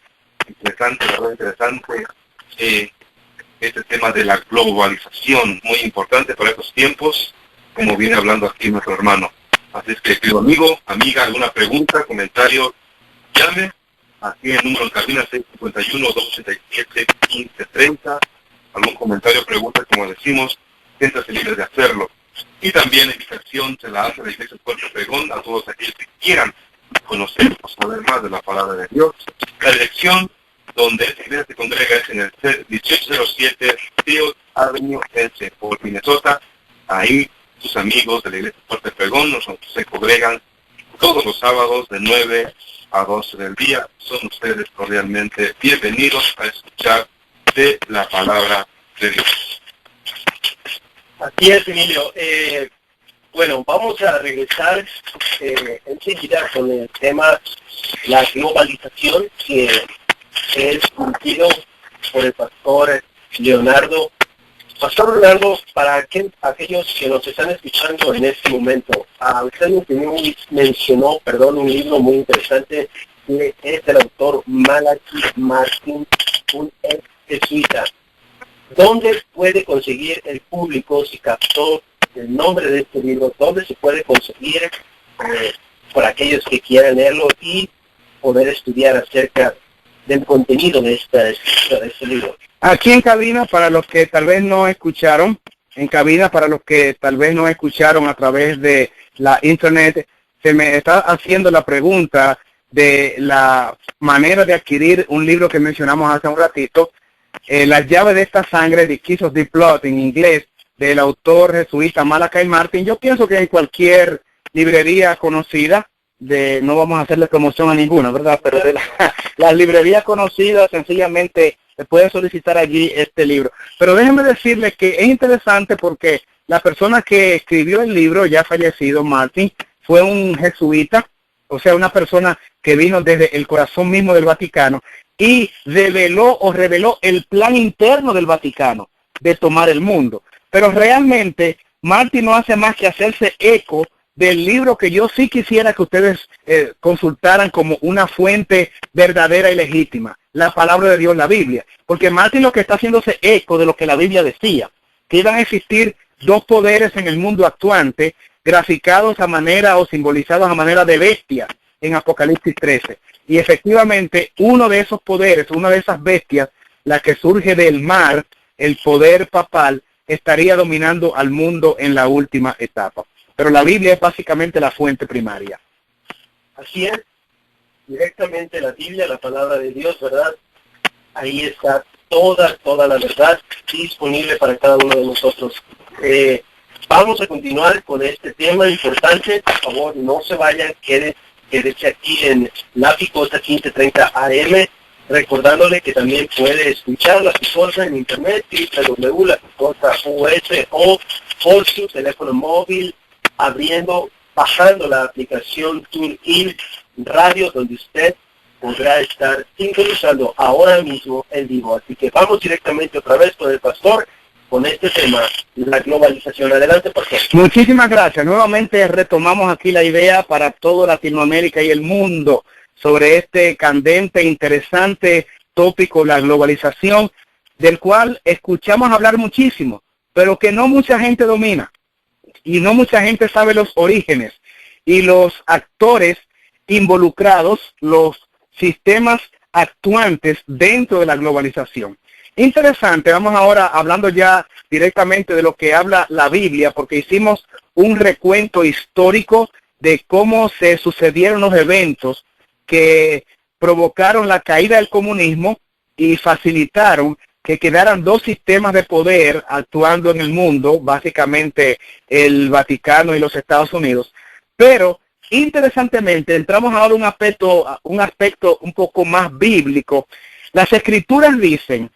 Speaker 4: Interesante, verdad, interesante. Este tema de la globalización, muy importante para estos tiempos, como viene hablando aquí nuestro hermano. Así es que, querido amigo, amiga, alguna pregunta, comentario, llame. Aquí el número en cabina 651-287-1530. Algún comentario, pregunta, como decimos, siéntase libre de hacerlo. Y también la invitación se la hace la Iglesia Puerto Pregón a todos aquellos que quieran conocer o saber más de la palabra de Dios. La dirección donde esta iglesia se congrega es en el 1807 Field Avenue en St. Paul, Minnesota. Ahí sus amigos de la Iglesia Puerto Pregón se congregan todos los sábados de 9 a 12 del día. Son ustedes cordialmente bienvenidos a escuchar de la palabra de Dios.
Speaker 3: Así es, Emilio. Bueno, vamos a regresar enseguida con el tema la globalización, que es conducido por el pastor Leonardo. Pastor Leonardo, para aquellos que nos están escuchando en este momento, usted mencionó un libro muy interesante que es del autor Malachi Martin, un ex jesuita. ¿Dónde puede conseguir el público, si captó el nombre de este libro, dónde se puede conseguir por aquellos que quieran leerlo y poder estudiar acerca del contenido de este libro?
Speaker 2: Aquí en cabina, para los que tal vez no escucharon, a través de la internet, se me está haciendo la pregunta de la manera de adquirir un libro que mencionamos hace un ratito, Las llaves de esta sangre, The Keys of the Blood, en inglés, del autor jesuita Malachi Martin. Yo pienso que en cualquier librería conocida, no vamos a hacerle promoción a ninguna, ¿verdad? Pero de las librerías conocidas, sencillamente se puede solicitar allí este libro. Pero déjenme decirles que es interesante porque la persona que escribió el libro, ya fallecido, Martin, fue un jesuita, o sea, una persona que vino desde el corazón mismo del Vaticano y reveló el plan interno del Vaticano de tomar el mundo. Pero realmente Martin no hace más que hacerse eco del libro que yo sí quisiera que ustedes consultaran como una fuente verdadera y legítima, la palabra de Dios, la Biblia. Porque Martin lo que está haciéndose eco de lo que la Biblia decía, que iban a existir dos poderes en el mundo actuante, graficados a manera o simbolizados a manera de bestias en Apocalipsis 13. Y efectivamente uno de esos poderes, una de esas bestias, la que surge del mar, el poder papal, estaría dominando al mundo en la última etapa. Pero la Biblia es básicamente la fuente primaria.
Speaker 3: Así es, directamente la Biblia, la palabra de Dios, ¿verdad? Ahí está toda la verdad disponible para cada uno de nosotros. Vamos a continuar con este tema importante. Por favor, no se vayan, quédese aquí en La Picosa 1530 AM, recordándole que también puede escuchar La Picosa en internet, www.lapicosa.us, o por su teléfono móvil, bajando la aplicación TuneIn Radio, donde usted podrá estar sintonizando ahora mismo en vivo. Así que vamos directamente otra vez con el pastor, con este tema, la globalización. Adelante, pastor.
Speaker 2: Muchísimas gracias. Nuevamente retomamos aquí la idea para toda Latinoamérica y el mundo sobre este candente, interesante tópico, la globalización, del cual escuchamos hablar muchísimo, pero que no mucha gente domina y no mucha gente sabe los orígenes y los actores involucrados, los sistemas actuantes dentro de la globalización. Interesante, vamos ahora hablando ya directamente de lo que habla la Biblia, porque hicimos un recuento histórico de cómo se sucedieron los eventos que provocaron la caída del comunismo y facilitaron que quedaran dos sistemas de poder actuando en el mundo, básicamente el Vaticano y los Estados Unidos. Pero, interesantemente, entramos ahora a un aspecto un poco más bíblico. Las Escrituras dicen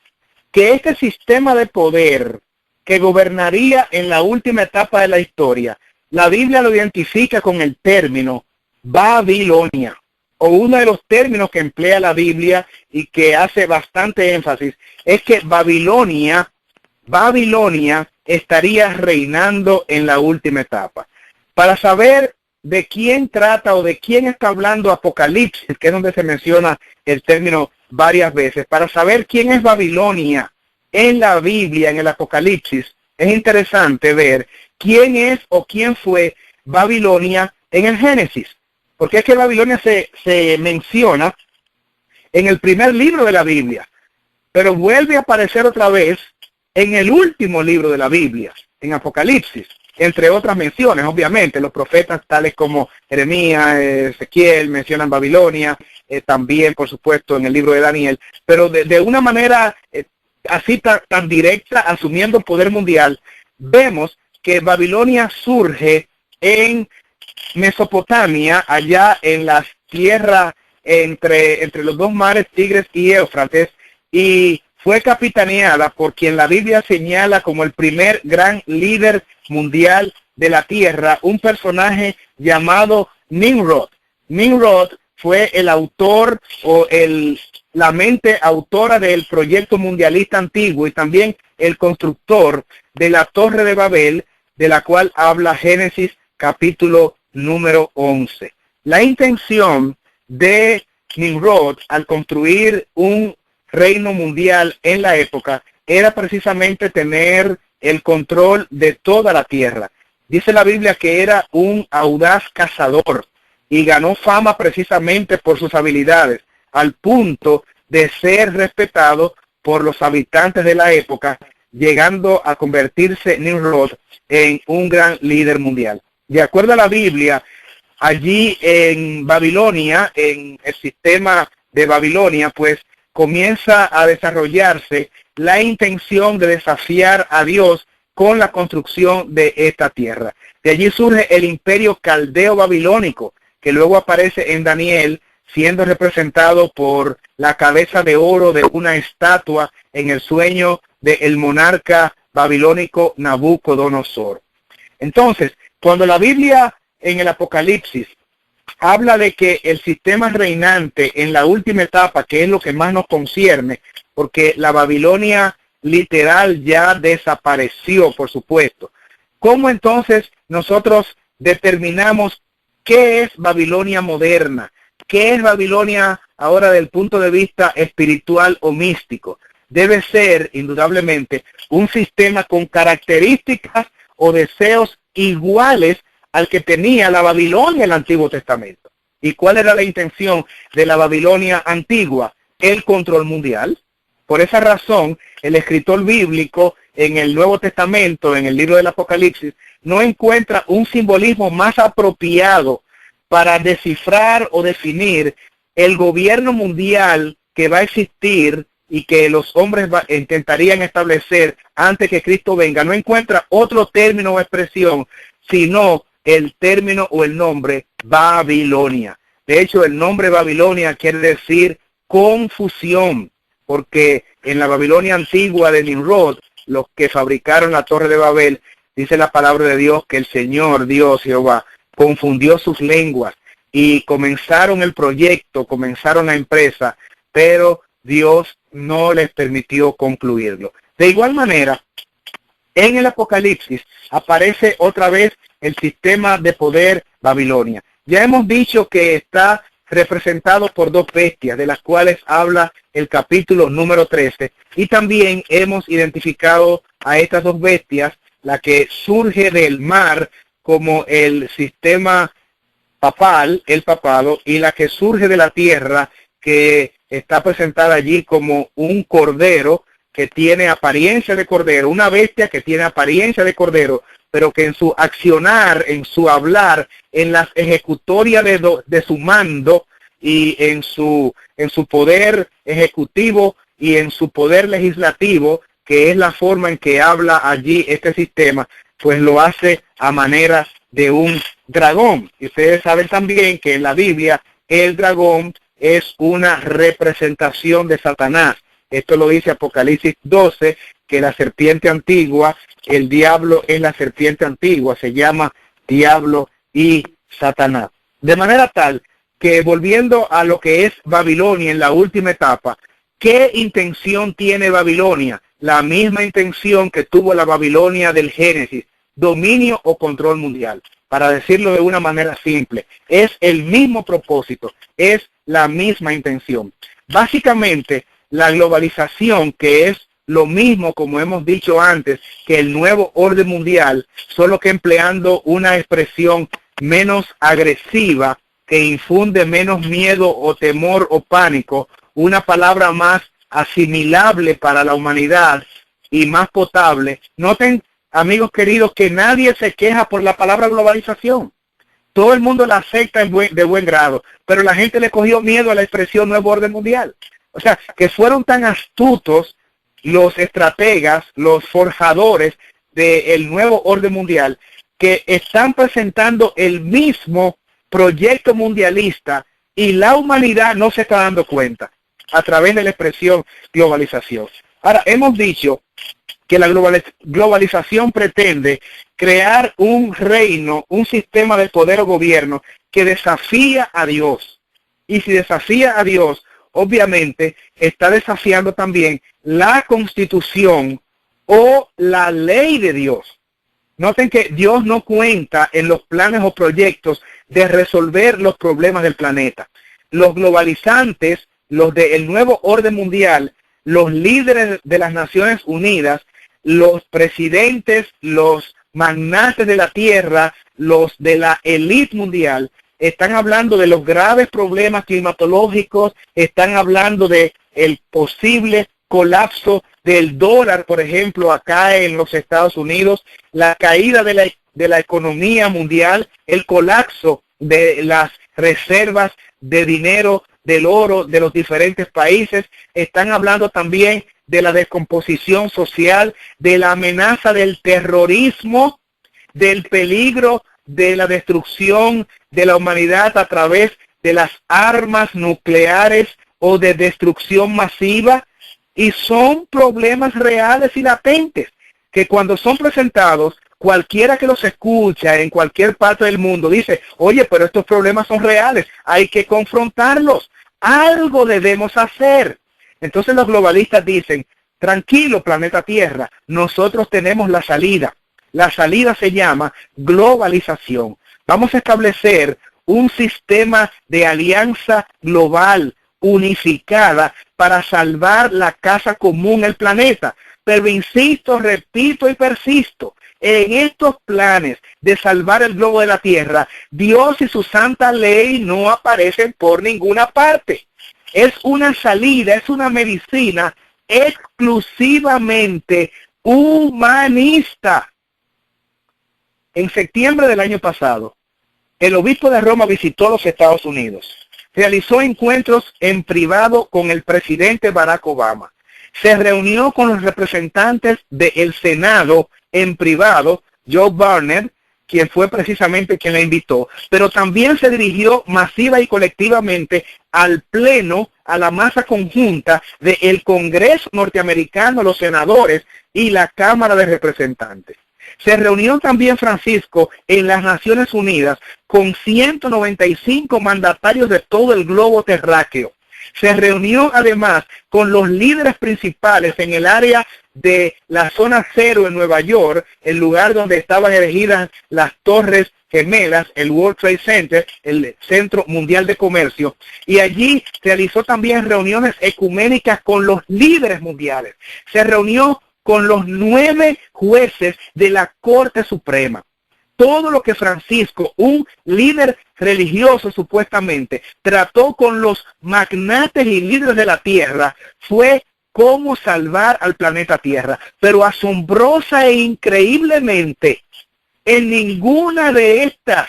Speaker 2: que este sistema de poder que gobernaría en la última etapa de la historia, la Biblia lo identifica con el término Babilonia, o uno de los términos que emplea la Biblia y que hace bastante énfasis, es que Babilonia estaría reinando en la última etapa. Para saber de quién trata o de quién está hablando Apocalipsis, que es donde se menciona el término varias veces, para saber quién es Babilonia en la Biblia, en el Apocalipsis, es interesante ver quién es o quién fue Babilonia en el Génesis. Porque es que Babilonia se menciona en el primer libro de la Biblia, pero vuelve a aparecer otra vez en el último libro de la Biblia, en Apocalipsis, entre otras menciones. Obviamente los profetas tales como Jeremías, Ezequiel mencionan Babilonia, también por supuesto en el libro de Daniel, pero de una manera así tan directa, asumiendo poder mundial, vemos que Babilonia surge en Mesopotamia, allá en las tierras entre los dos mares, Tigres y Éufrates, y fue capitaneada por quien la Biblia señala como el primer gran líder mundial de la tierra, un personaje llamado Nimrod. Nimrod fue el autor o la mente autora del proyecto mundialista antiguo y también el constructor de la Torre de Babel, de la cual habla Génesis capítulo número 11. La intención de Nimrod al construir un reino mundial en la época era precisamente tener el control de toda la tierra. Dice la Biblia que era un audaz cazador y ganó fama precisamente por sus habilidades, al punto de ser respetado por los habitantes de la época, llegando a convertirse Nimrod en un gran líder mundial. De acuerdo a la Biblia, allí en Babilonia, en el sistema de Babilonia, pues comienza a desarrollarse la intención de desafiar a Dios con la construcción de esta tierra. De allí surge el imperio caldeo babilónico, que luego aparece en Daniel, siendo representado por la cabeza de oro de una estatua en el sueño del monarca babilónico Nabucodonosor. Entonces, cuando la Biblia en el Apocalipsis habla de que el sistema reinante en la última etapa, que es lo que más nos concierne, porque la Babilonia literal ya desapareció, por supuesto. ¿Cómo entonces nosotros determinamos qué es Babilonia moderna? ¿Qué es Babilonia ahora desde el punto de vista espiritual o místico? Debe ser, indudablemente, un sistema con características o deseos iguales al que tenía la Babilonia en el Antiguo Testamento. ¿Y cuál era la intención de la Babilonia antigua? El control mundial. Por esa razón, el escritor bíblico en el Nuevo Testamento, en el libro del Apocalipsis, no encuentra un simbolismo más apropiado para descifrar o definir el gobierno mundial que va a existir y que los hombres intentarían establecer antes que Cristo venga. No encuentra otro término o expresión, sino el término o el nombre Babilonia. De hecho, el nombre Babilonia quiere decir confusión, porque en la Babilonia antigua de Nimrod, los que fabricaron la Torre de Babel, dice la palabra de Dios que el Señor, Dios, Jehová, confundió sus lenguas y comenzaron el proyecto, comenzaron la empresa, pero Dios no les permitió concluirlo. De igual manera, en el Apocalipsis aparece otra vez el sistema de poder Babilonia. Ya hemos dicho que está representado por dos bestias, de las cuales habla el capítulo número 13, y también hemos identificado a estas dos bestias, la que surge del mar como el sistema papal, el papado, y la que surge de la tierra, que está presentada allí como un cordero que tiene apariencia de cordero, una bestia que tiene apariencia de cordero, pero que en su accionar, en su hablar, en las ejecutorias de su mando y en su poder ejecutivo y en su poder legislativo, que es la forma en que habla allí este sistema, pues lo hace a manera de un dragón. Y ustedes saben también que en la Biblia el dragón es una representación de Satanás. Esto lo dice Apocalipsis 12, que la serpiente antigua, el diablo es la serpiente antigua, se llama diablo y Satanás. De manera tal que, volviendo a lo que es Babilonia en la última etapa, ¿qué intención tiene Babilonia? La misma intención que tuvo la Babilonia del Génesis, dominio o control mundial. Para decirlo de una manera simple, es el mismo propósito, es la misma intención. Básicamente, la globalización, que es lo mismo, como hemos dicho antes, que el nuevo orden mundial, solo que empleando una expresión menos agresiva, que infunde menos miedo o temor o pánico, una palabra más asimilable para la humanidad y más potable. Noten, amigos queridos, que nadie se queja por la palabra globalización. Todo el mundo la acepta de buen grado, pero la gente le cogió miedo a la expresión nuevo orden mundial. O sea, que fueron tan astutos los estrategas, los forjadores del nuevo orden mundial, que están presentando el mismo proyecto mundialista y la humanidad no se está dando cuenta a través de la expresión globalización. Ahora, hemos dicho que la globalización pretende crear un reino, un sistema de poder o gobierno que desafía a Dios. Y si desafía a Dios, obviamente está desafiando también la Constitución o la ley de Dios. Noten que Dios no cuenta en los planes o proyectos de resolver los problemas del planeta. Los globalizantes, los del nuevo orden mundial, los líderes de las Naciones Unidas, los presidentes, los magnates de la tierra, los de la élite mundial, están hablando de los graves problemas climatológicos, están hablando de el posible colapso del dólar, por ejemplo, acá en los Estados Unidos, la caída de la economía mundial, el colapso de las reservas de dinero, del oro de los diferentes países. Están hablando también de la descomposición social, de la amenaza del terrorismo, del peligro de la destrucción de la humanidad a través de las armas nucleares o de destrucción masiva. Y son problemas reales y latentes que cuando son presentados, cualquiera que los escucha en cualquier parte del mundo dice, oye, pero estos problemas son reales, hay que confrontarlos, algo debemos hacer. Entonces los globalistas dicen, tranquilo planeta Tierra, nosotros tenemos la salida. La salida se llama globalización. Vamos a establecer un sistema de alianza global unificada para salvar la casa común, el planeta. Pero insisto, repito y persisto, en estos planes de salvar el globo de la Tierra, Dios y su santa ley no aparecen por ninguna parte. Es una salida, es una medicina exclusivamente humanista. En septiembre del año pasado, el obispo de Roma visitó los Estados Unidos. Realizó encuentros en privado con el presidente Barack Obama. Se reunió con los representantes del Senado en privado, Joe Barnett, quien fue precisamente quien la invitó, pero también se dirigió masiva y colectivamente al pleno, a la masa conjunta del Congreso norteamericano, los senadores y la Cámara de Representantes. Se reunió también Francisco en las Naciones Unidas con 195 mandatarios de todo el globo terráqueo. Se reunió además con los líderes principales en el área de la zona cero en Nueva York, el lugar donde estaban erigidas las torres gemelas, el World Trade Center, el Centro Mundial de Comercio, y allí realizó también reuniones ecuménicas con los líderes mundiales. Se reunió con los 9 jueces de la Corte Suprema. Todo lo que Francisco, un líder religioso supuestamente, trató con los magnates y líderes de la tierra fue cómo salvar al planeta Tierra. Pero asombrosa e increíblemente, en ninguna de estas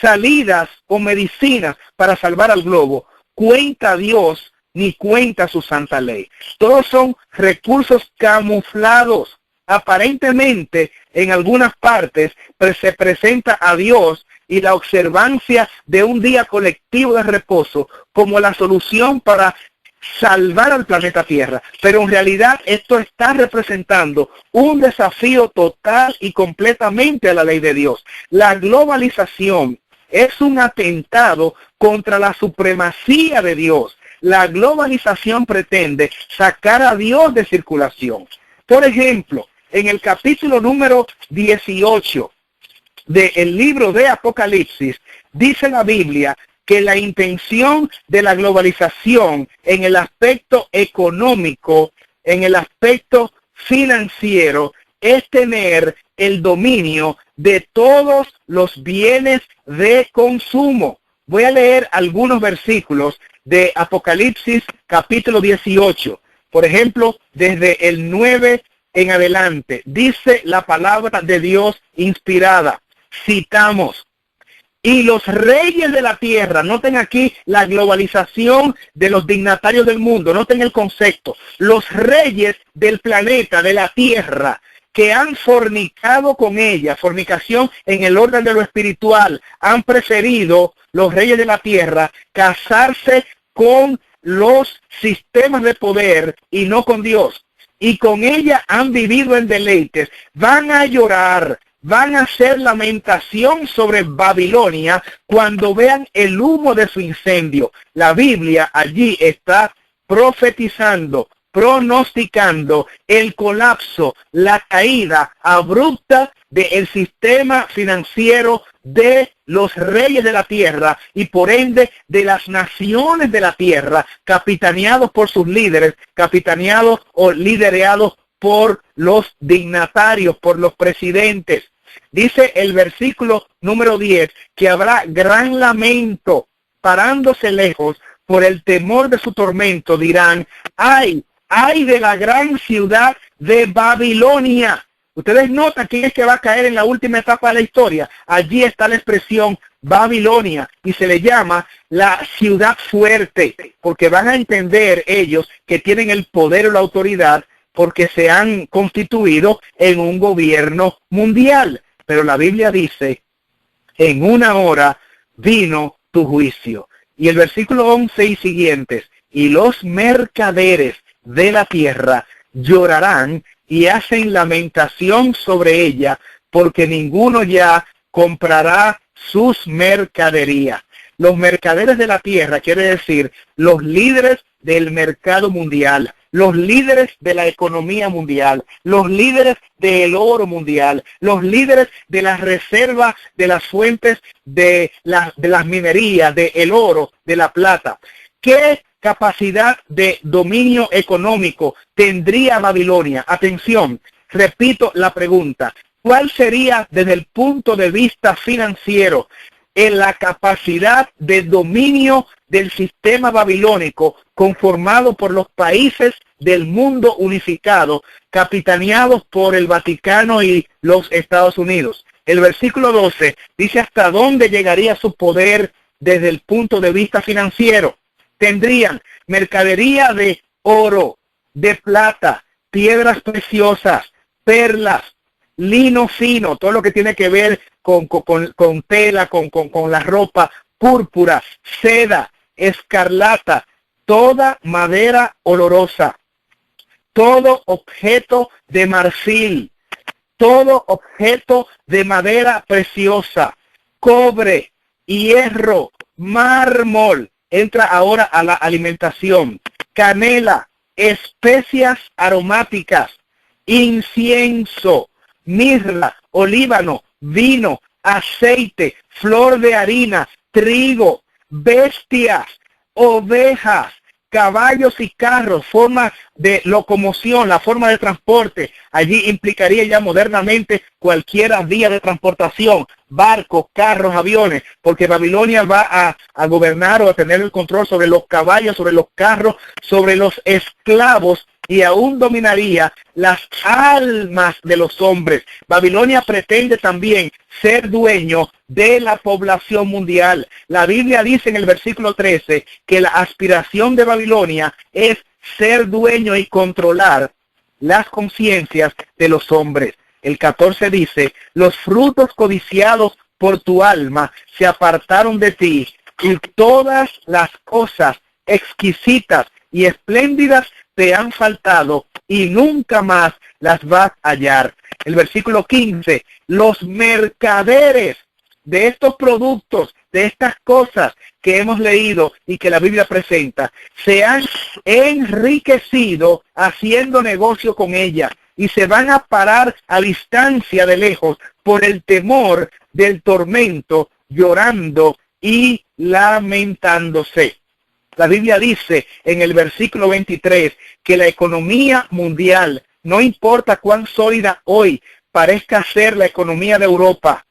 Speaker 2: salidas o medicinas para salvar al globo cuenta Dios ni cuenta su santa ley. Todos son recursos camuflados. Aparentemente, en algunas partes, se presenta a Dios y la observancia de un día colectivo de reposo como la solución para salvar al planeta Tierra. Pero en realidad esto está representando un desafío total y completamente a la ley de Dios. La globalización Es un atentado contra la supremacía de Dios. La globalización pretende sacar a Dios de circulación. Por ejemplo, en el capítulo número 18 del libro de Apocalipsis, dice la Biblia que la intención de la globalización en el aspecto económico, en el aspecto financiero, es tener el dominio de todos los bienes de consumo. Voy a leer algunos versículos de Apocalipsis capítulo 18. Por ejemplo, desde el 9 en adelante, dice la palabra de Dios inspirada. Citamos: y los reyes de la tierra, noten aquí la globalización de los dignatarios del mundo, noten el concepto, los reyes del planeta, de la tierra, que han fornicado con ella, fornicación en el orden de lo espiritual, han preferido, los reyes de la tierra, casarse con los sistemas de poder y no con Dios. Y con ella han vivido en deleites, van a llorar, van a hacer lamentación sobre Babilonia cuando vean el humo de su incendio. La Biblia allí está profetizando, pronosticando el colapso, la caída abrupta del sistema financiero de los reyes de la tierra y por ende de las naciones de la tierra, capitaneados por sus líderes, capitaneados o liderados por los dignatarios, por los presidentes. Dice el versículo número 10 que habrá gran lamento, parándose lejos por el temor de su tormento. Dirán: ¡ay de la gran ciudad de Babilonia! Ustedes notan quién es que va a caer en la última etapa de la historia. Allí está la expresión Babilonia y se le llama la ciudad fuerte, porque van a entender ellos que tienen el poder o la autoridad porque se han constituido en un gobierno mundial. Pero la Biblia dice: en una hora vino tu juicio. Y el versículo 11 y siguientes: y los mercaderes de la tierra llorarán y hacen lamentación sobre ella, porque ninguno ya comprará sus mercaderías. Los mercaderes de la tierra quiere decir los líderes del mercado mundial, los líderes de la economía mundial, los líderes del oro mundial, los líderes de las reservas de las fuentes de las minerías, del oro, de la plata. ¿Qué capacidad de dominio económico tendría Babilonia? Atención, repito la pregunta. ¿Cuál sería desde el punto de vista financiero en la capacidad de dominio del sistema babilónico conformado por los países del mundo unificado, capitaneados por el Vaticano y los Estados Unidos? El versículo 12 dice hasta dónde llegaría su poder desde el punto de vista financiero. Tendrían mercadería de oro, de plata, piedras preciosas, perlas, lino fino, todo lo que tiene que ver con tela, con la ropa, púrpura, seda, escarlata, toda madera olorosa, todo objeto de marfil, todo objeto de madera preciosa, cobre, hierro, mármol. Entra ahora a la alimentación, canela, especias aromáticas, incienso, mirra, olíbano, vino, aceite, flor de harina, trigo, bestias, ovejas, caballos y carros, forma de locomoción, la forma de transporte. Allí implicaría ya modernamente cualquier vía de transportación, barcos, carros, aviones, porque Babilonia va a gobernar o a tener el control sobre los caballos, sobre los carros, sobre los esclavos y aún dominaría las almas de los hombres. Babilonia pretende también ser dueño de la población mundial. La Biblia dice en el versículo 13 que la aspiración de Babilonia es ser dueño y controlar las conciencias de los hombres. El 14 dice: los frutos codiciados por tu alma se apartaron de ti, y todas las cosas exquisitas y espléndidas te han faltado, y nunca más las vas a hallar. El versículo 15: los mercaderes de estos productos, de estas cosas que hemos leído y que la Biblia presenta, se han enriquecido haciendo negocio con ella y se van a parar a distancia de lejos por el temor del tormento, llorando y lamentándose. La Biblia dice en el versículo 23 que la economía mundial, no importa cuán sólida hoy parezca ser la economía de Europa,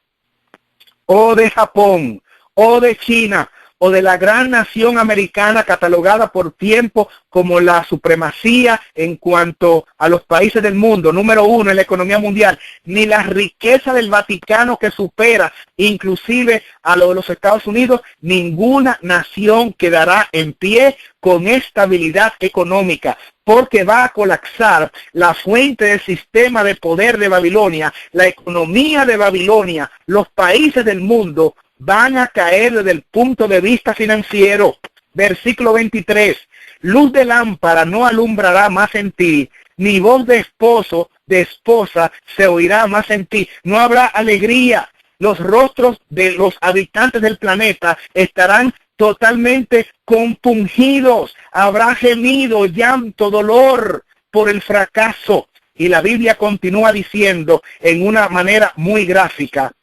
Speaker 2: o de Japón, o de China, o de la gran nación americana catalogada por tiempo como la supremacía en cuanto a los países del mundo, número uno en la economía mundial, ni la riqueza del Vaticano que supera inclusive a lo de los Estados Unidos, ninguna nación quedará en pie con estabilidad económica, porque va a colapsar la fuente del sistema de poder de Babilonia, la economía de Babilonia, los países del mundo van a caer desde el punto de vista financiero. Versículo 23, luz de lámpara no alumbrará más en ti, ni voz de esposo, de esposa se oirá más en ti. No habrá alegría. Los rostros de los habitantes del planeta estarán totalmente compungidos. Habrá gemido, llanto, dolor por el fracaso. Y la Biblia continúa diciendo en una manera muy gráfica,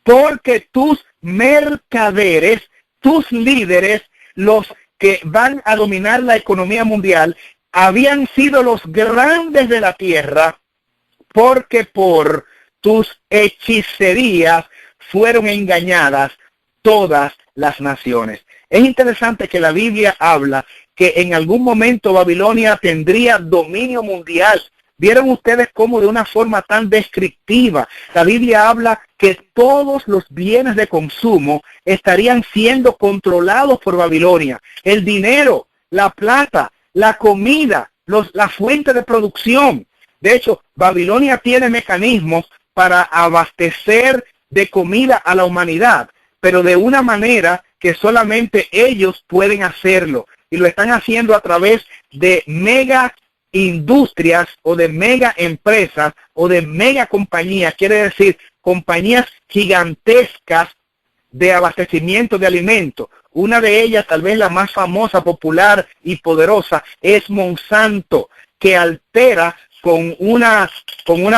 Speaker 2: porque tus mercaderes, tus líderes, los que van a dominar la economía mundial, habían sido los grandes de la tierra, porque por tus hechicerías fueron engañadas todas las naciones. Es interesante que la Biblia habla que en algún momento Babilonia tendría dominio mundial. ¿Vieron ustedes cómo de una forma tan descriptiva la Biblia habla que todos los bienes de consumo estarían siendo controlados por Babilonia? El dinero, la plata, la comida, la fuente de producción. De hecho, Babilonia tiene mecanismos para abastecer de comida a la humanidad, pero de una manera que solamente ellos pueden hacerlo. Y lo están haciendo a través de mega industrias o de mega empresas o de mega compañías, quiere decir compañías gigantescas de abastecimiento de alimentos. Una de ellas, tal vez la más famosa, popular y poderosa, es Monsanto, que altera con una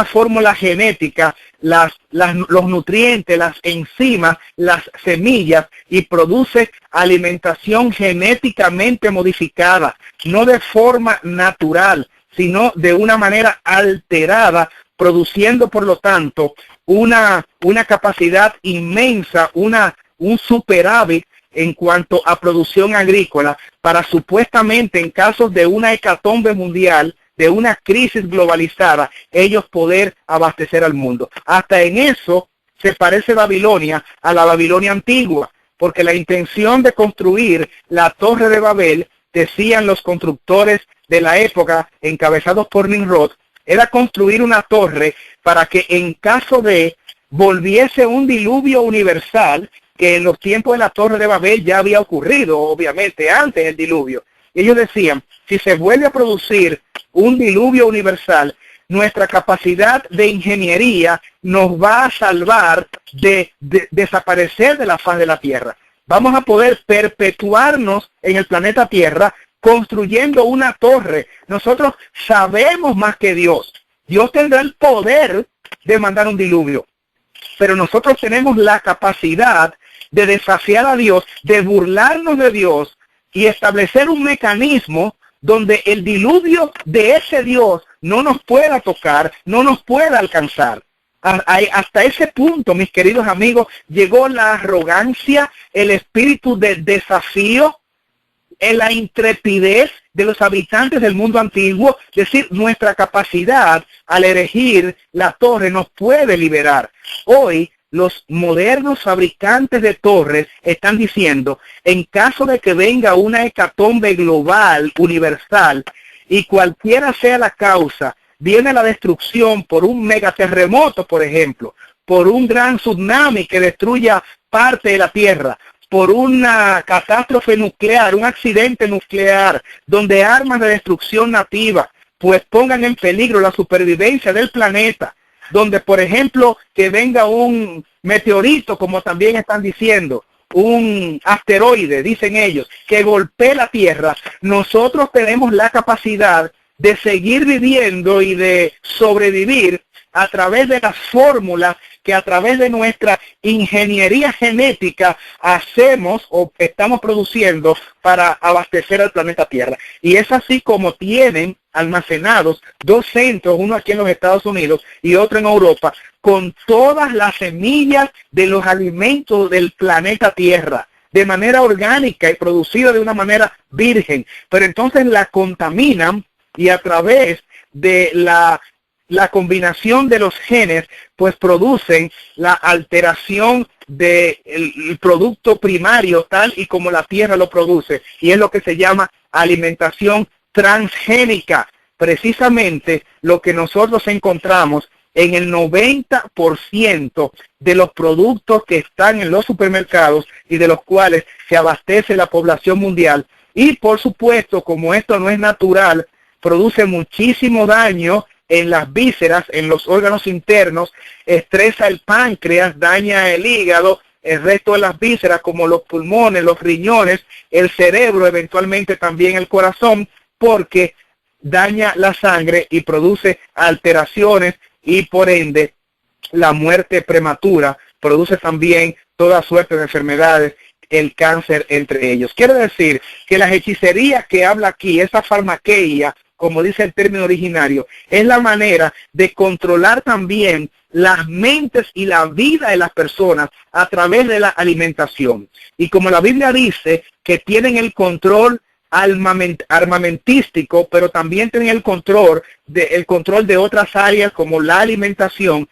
Speaker 2: fórmula genética los nutrientes, las enzimas, las semillas, y produce alimentación genéticamente modificada, no de forma natural, sino de una manera alterada, produciendo por lo tanto una capacidad inmensa, un superávit en cuanto a producción agrícola, para supuestamente en casos de una hecatombe mundial, de una crisis globalizada, ellos poder abastecer al mundo. Hasta en eso se parece Babilonia a la Babilonia antigua, porque la intención de construir la Torre de Babel, decían los constructores de la época, encabezados por Nimrod, era construir una torre para que en caso de volviese un diluvio universal, que en los tiempos de la Torre de Babel ya había ocurrido, obviamente, antes del diluvio. Ellos decían, si se vuelve a producir un diluvio universal, nuestra capacidad de ingeniería nos va a salvar de desaparecer de la faz de la Tierra. Vamos a poder perpetuarnos en el planeta Tierra construyendo una torre. Nosotros sabemos más que Dios. Dios tendrá el poder de mandar un diluvio, pero nosotros tenemos la capacidad de desafiar a Dios, de burlarnos de Dios y establecer un mecanismo donde el diluvio de ese Dios no nos pueda tocar, no nos pueda alcanzar. Hasta ese punto, mis queridos amigos, llegó la arrogancia, el espíritu de desafío, la intrepidez de los habitantes del mundo antiguo. Es decir, nuestra capacidad al erigir la torre nos puede liberar. Hoy, los modernos fabricantes de torres están diciendo, en caso de que venga una hecatombe global, universal, y cualquiera sea la causa, viene la destrucción por un megaterremoto, por ejemplo, por un gran tsunami que destruya parte de la Tierra, por una catástrofe nuclear, un accidente nuclear, donde armas de destrucción nativa pues pongan en peligro la supervivencia del planeta. donde, por ejemplo, que venga un meteorito, como también están diciendo, un asteroide, dicen ellos, que golpee la Tierra, nosotros tenemos la capacidad de seguir viviendo y de sobrevivir a través de las fórmulas que a través de nuestra ingeniería genética hacemos o estamos produciendo para abastecer al planeta Tierra. Y es así como tienen almacenados 2 centros, uno aquí en los Estados Unidos y otro en Europa, con todas las semillas de los alimentos del planeta Tierra, de manera orgánica y producida de una manera virgen. Pero entonces la contaminan y a través de la combinación de los genes, pues producen la alteración del producto primario tal y como la tierra lo produce. Y es lo que se llama alimentación transgénica. Precisamente lo que nosotros encontramos en el 90% de los productos que están en los supermercados y de los cuales se abastece la población mundial. Y por supuesto, como esto no es natural, produce muchísimo daño en las vísceras, en los órganos internos, estresa el páncreas, daña el hígado, el resto de las vísceras como los pulmones, los riñones, el cerebro, eventualmente también el corazón, porque daña la sangre y produce alteraciones y por ende la muerte prematura, produce también toda suerte de enfermedades, el cáncer entre ellos. Quiere decir que las hechicerías que habla aquí, esa farmaqueia, como dice el término originario, es la manera de controlar también las mentes y la vida de las personas a través de la alimentación. Y como la Biblia dice que tienen el control armamentístico, pero también tienen el control de otras áreas como la alimentación,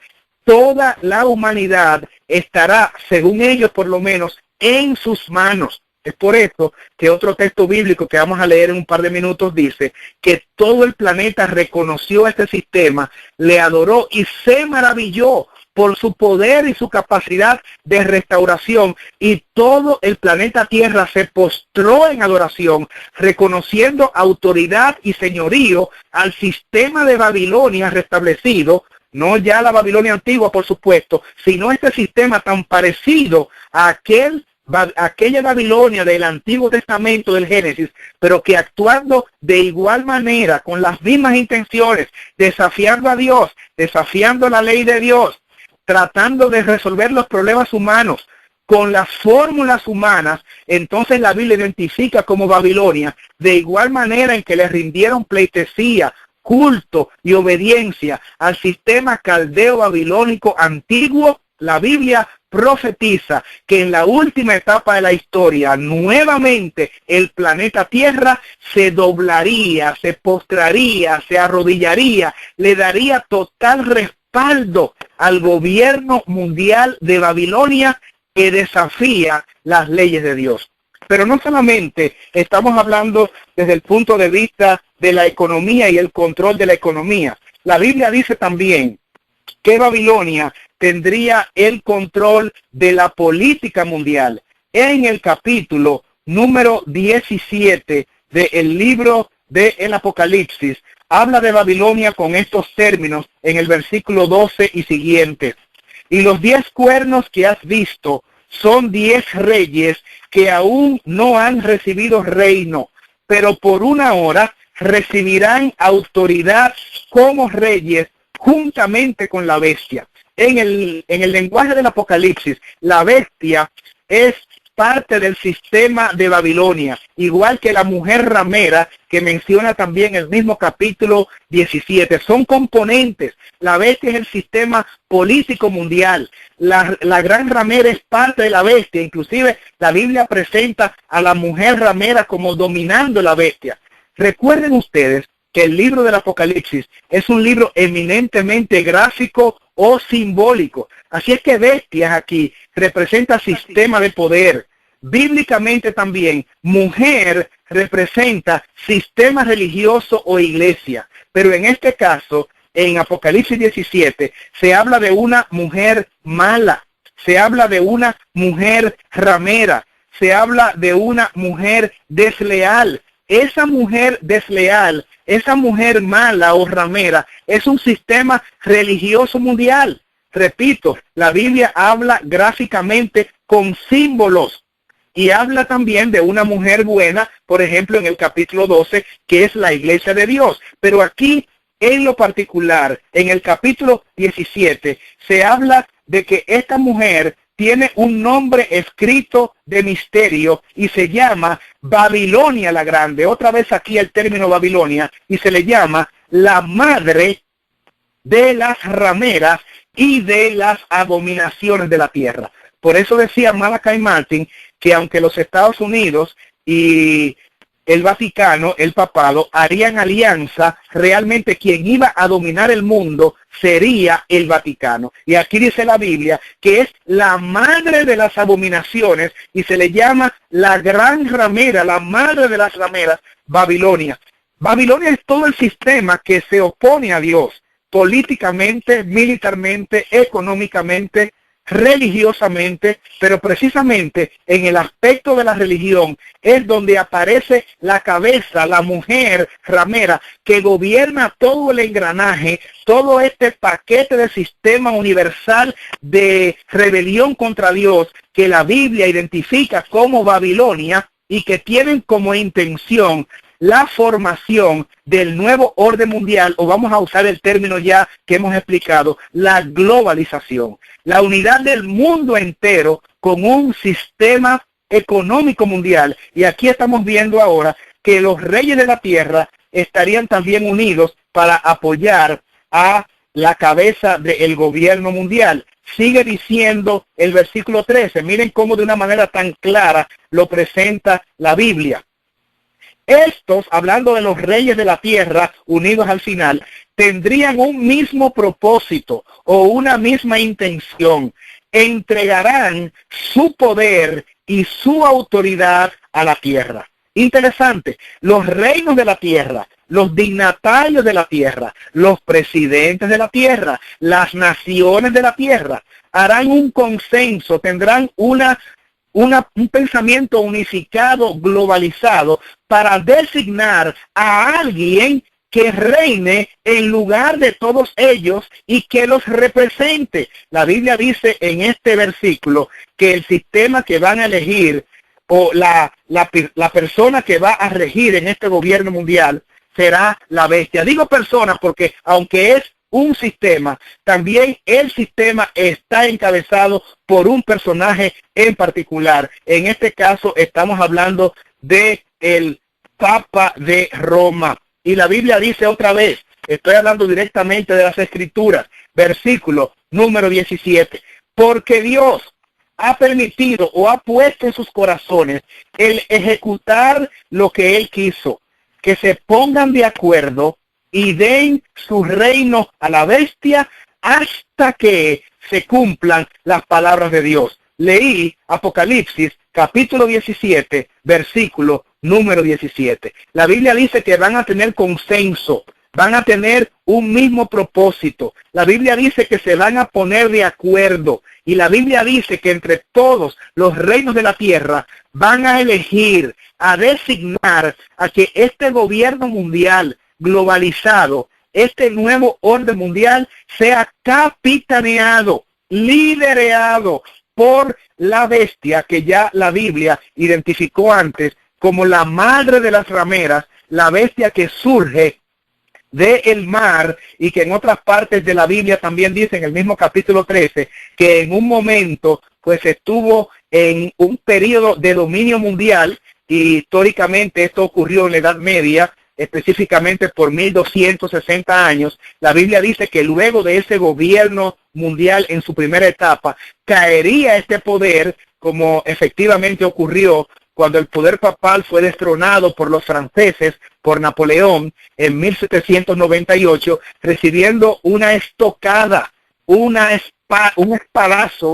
Speaker 2: toda la humanidad estará, según ellos por lo menos, en sus manos. Es por eso que otro texto bíblico que vamos a leer en un par de minutos dice que todo el planeta reconoció este sistema, le adoró y se maravilló por su poder y su capacidad de restauración, y todo el planeta Tierra se postró en adoración, reconociendo autoridad y señorío al sistema de Babilonia restablecido, no ya la Babilonia antigua, por supuesto, sino este sistema tan parecido a aquella Babilonia del Antiguo Testamento del Génesis, pero que actuando de igual manera, con las mismas intenciones, desafiando a Dios, desafiando la ley de Dios, tratando de resolver los problemas humanos con las fórmulas humanas. Entonces la Biblia identifica como Babilonia, de igual manera en que le rindieron pleitesía, culto y obediencia al sistema caldeo babilónico antiguo. La Biblia profetiza que en la última etapa de la historia, nuevamente el planeta Tierra se doblaría, se postraría, se arrodillaría, le daría total respaldo al gobierno mundial de Babilonia que desafía las leyes de Dios. Pero no solamente estamos hablando desde el punto de vista de la economía y el control de la economía. La Biblia dice también que Babilonia tendría el control de la política mundial. En el capítulo número 17 del libro del Apocalipsis, habla de Babilonia con estos términos en el versículo 12 y siguientes. Y los 10 cuernos que has visto son 10 reyes que aún no han recibido reino, pero por una hora recibirán autoridad como reyes juntamente con la bestia. En el lenguaje del Apocalipsis, la bestia es parte del sistema de Babilonia, igual que la mujer ramera que menciona también el mismo capítulo 17. Son componentes. La bestia es el sistema político mundial. La gran ramera es parte de la bestia. Inclusive la Biblia presenta a la mujer ramera como dominando la bestia. Recuerden ustedes que el libro del Apocalipsis es un libro eminentemente gráfico o simbólico. Así es que bestias aquí representa sistema de poder. Bíblicamente también, mujer representa sistema religioso o iglesia. Pero en este caso, en Apocalipsis 17, se habla de una mujer mala, se habla de una mujer ramera, se habla de una mujer desleal, esa mujer desleal, esa mujer mala o ramera, es un sistema religioso mundial. Repito, la Biblia habla gráficamente con símbolos y habla también de una mujer buena, por ejemplo, en el capítulo 12, que es la iglesia de Dios. Pero aquí, en lo particular, en el capítulo 17, se habla de que esta mujer tiene un nombre escrito de misterio y se llama Babilonia la Grande. Otra vez aquí el término Babilonia, y se le llama la madre de las rameras y de las abominaciones de la tierra. Por eso decía Malachi Martin que aunque los Estados Unidos y el Vaticano, el papado, harían alianza, realmente quien iba a dominar el mundo sería el Vaticano. Y aquí dice la Biblia que es la madre de las abominaciones y se le llama la gran ramera, la madre de las rameras, Babilonia. Babilonia es todo el sistema que se opone a Dios, políticamente, militarmente, económicamente, religiosamente, pero precisamente en el aspecto de la religión es donde aparece la cabeza, la mujer ramera que gobierna todo el engranaje, todo este paquete de sistema universal de rebelión contra Dios que la Biblia identifica como Babilonia y que tienen como intención la formación del nuevo orden mundial, o vamos a usar el término ya que hemos explicado, la globalización, la unidad del mundo entero con un sistema económico mundial. Y aquí estamos viendo ahora que los reyes de la tierra estarían también unidos para apoyar a la cabeza del gobierno mundial. Sigue diciendo el versículo 13, miren cómo de una manera tan clara lo presenta la Biblia. Estos, hablando de los reyes de la tierra unidos al final, tendrían un mismo propósito o una misma intención. Entregarán su poder y su autoridad a la tierra. Interesante, los reinos de la tierra, los dignatarios de la tierra, los presidentes de la tierra, las naciones de la tierra, harán un consenso, tendrán un pensamiento unificado, globalizado, para designar a alguien que reine en lugar de todos ellos y que los represente. La Biblia dice en este versículo que el sistema que van a elegir o la persona que va a regir en este gobierno mundial será la bestia. Digo persona porque aunque es un sistema, también el sistema está encabezado por un personaje en particular. En este caso estamos hablando de el Papa de Roma. Y la Biblia dice otra vez, estoy hablando directamente de las Escrituras, versículo número 17, porque Dios ha permitido o ha puesto en sus corazones el ejecutar lo que Él quiso, que se pongan de acuerdo y den su reino a la bestia hasta que se cumplan las palabras de Dios. Leí Apocalipsis capítulo 17, versículo número 17. La Biblia dice que van a tener consenso, van a tener un mismo propósito. La Biblia dice que se van a poner de acuerdo. Y la Biblia dice que entre todos los reinos de la tierra van a elegir, a designar a que este gobierno mundial globalizado, este nuevo orden mundial, sea capitaneado, liderado por la bestia que ya la Biblia identificó antes como la madre de las rameras, la bestia que surge del mar y que en otras partes de la Biblia también dice en el mismo capítulo 13 que en un momento pues estuvo en un periodo de dominio mundial y históricamente esto ocurrió en la Edad Media, específicamente por 1260 años. La Biblia dice que luego de ese gobierno mundial en su primera etapa, caería este poder, como efectivamente ocurrió cuando el poder papal fue destronado por los franceses, por Napoleón, en 1798, recibiendo una estocada, un espadazo,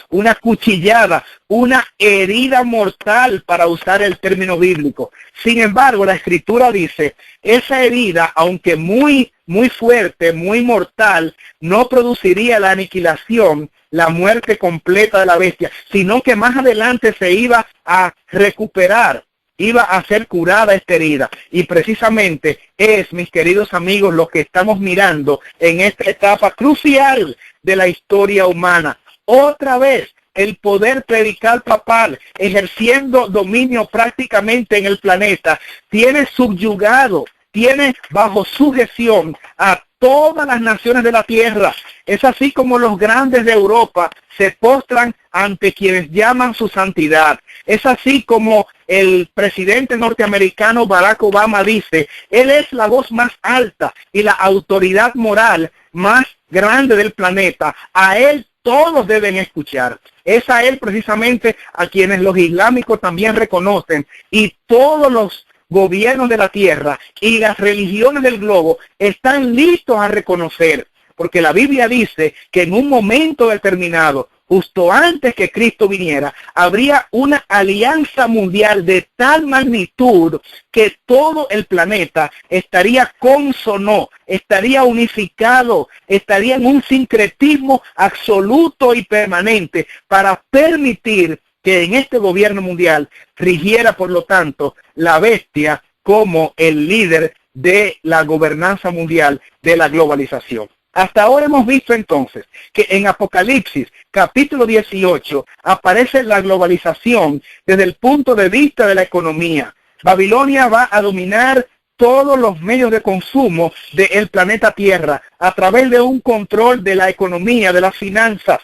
Speaker 2: una cuchillada, una herida mortal, para usar el término bíblico. Sin embargo, la Escritura dice, esa herida, aunque muy fuerte, muy mortal, no produciría la aniquilación, la muerte completa de la bestia, sino que más adelante se iba a recuperar. iba a ser curada esta herida. Y precisamente es, mis queridos amigos, lo que estamos mirando en esta etapa crucial de la historia humana. Otra vez, el poder clerical papal, ejerciendo dominio prácticamente en el planeta, tiene subyugado, tiene bajo sujeción a todas las naciones de la tierra. Es así como los grandes de Europa se postran ante quienes llaman su santidad. Es así como el presidente norteamericano Barack Obama dice, él es la voz más alta y la autoridad moral más grande del planeta. A él todos deben escuchar. Es a él precisamente a quienes los islámicos también reconocen, y todos los gobiernos de la tierra y las religiones del globo están listos a reconocer, porque la Biblia dice que en un momento determinado, justo antes que Cristo viniera, habría una alianza mundial de tal magnitud que todo el planeta estaría consono, estaría unificado, estaría en un sincretismo absoluto y permanente para permitir que en este gobierno mundial rigiera, por lo tanto, la bestia como el líder de la gobernanza mundial de la globalización. Hasta ahora hemos visto entonces que en Apocalipsis capítulo 18 aparece la globalización desde el punto de vista de la economía. Babilonia va a dominar todos los medios de consumo del planeta Tierra a través de un control de la economía, de las finanzas,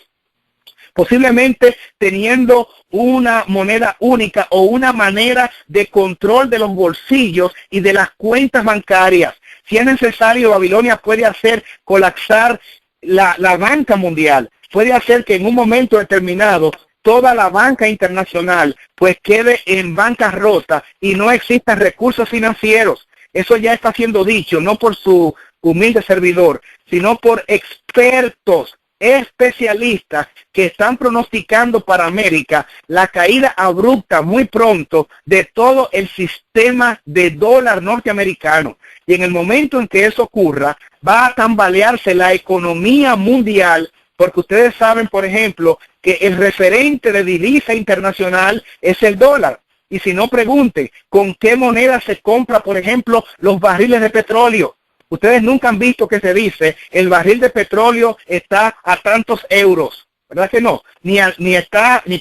Speaker 2: posiblemente teniendo una moneda única o una manera de control de los bolsillos y de las cuentas bancarias. Si es necesario, Babilonia puede hacer colapsar la banca mundial, puede hacer que en un momento determinado toda la banca internacional pues quede en bancarrota y no existan recursos financieros. Eso ya está siendo dicho, no por su humilde servidor, sino por expertos, especialistas que están pronosticando para América la caída abrupta muy pronto de todo el sistema de dólar norteamericano. Y en el momento en que eso ocurra, va a tambalearse la economía mundial, porque ustedes saben, por ejemplo, que el referente de divisa internacional es el dólar. Y si no, pregunten, ¿con qué moneda se compra, por ejemplo, los barriles de petróleo? Ustedes nunca han visto que se dice, el barril de petróleo está a tantos euros, ¿verdad que no? Ni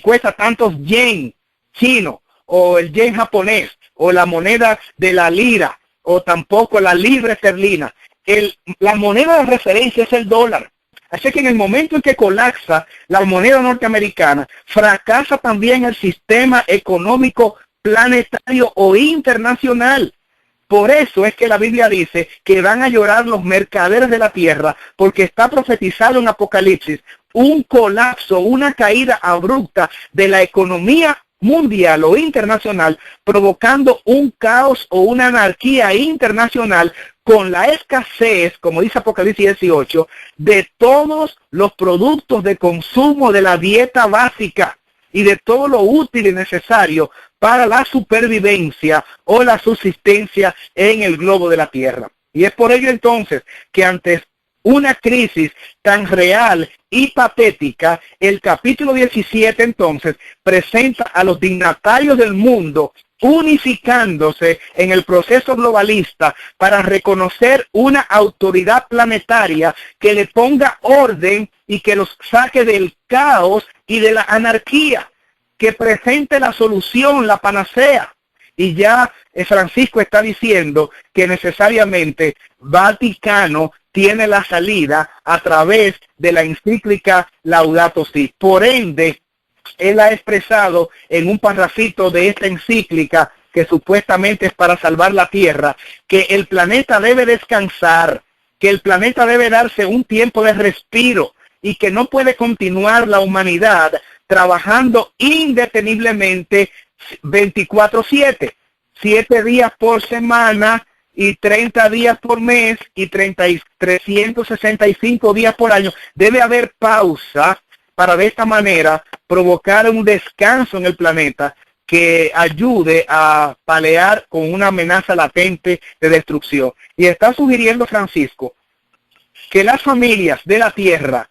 Speaker 2: cuesta tantos yen chino, o el yen japonés, o la moneda de la lira, o tampoco la libra esterlina. La moneda de referencia es el dólar. Así que en el momento en que colapsa la moneda norteamericana, fracasa también el sistema económico planetario o internacional. Por eso es que la Biblia dice que van a llorar los mercaderes de la tierra, porque está profetizado en Apocalipsis un colapso, una caída abrupta de la economía mundial o internacional, provocando un caos o una anarquía internacional con la escasez, como dice Apocalipsis 18, de todos los productos de consumo de la dieta básica y de todo lo útil y necesario para la supervivencia o la subsistencia en el globo de la tierra. Y es por ello entonces que ante una crisis tan real y patética, el capítulo 17 entonces presenta a los dignatarios del mundo unificándose en el proceso globalista para reconocer una autoridad planetaria que le ponga orden y que los saque del caos y de la anarquía, que presente la solución, la panacea. Y ya Francisco está diciendo que necesariamente Vaticano tiene la salida a través de la encíclica Laudato Si. Por ende, él ha expresado en un parrafito de esta encíclica, que supuestamente es para salvar la tierra, que el planeta debe descansar, que el planeta debe darse un tiempo de respiro y que no puede continuar la humanidad trabajando indeteniblemente 24/7, 7 días por semana y 30 días por mes y 365 días por año. Debe haber pausa para de esta manera provocar un descanso en el planeta que ayude a paliar con una amenaza latente de destrucción. Y está sugiriendo Francisco que las familias de la tierra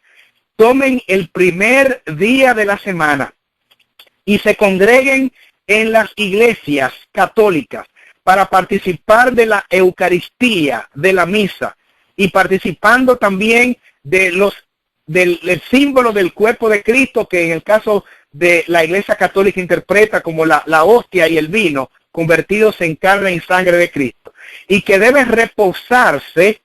Speaker 2: tomen el primer día de la semana y se congreguen en las iglesias católicas para participar de la Eucaristía, de la misa, y participando también del símbolo del cuerpo de Cristo, que en el caso de la Iglesia Católica interpreta como la hostia y el vino, convertidos en carne y sangre de Cristo, y que debe reposarse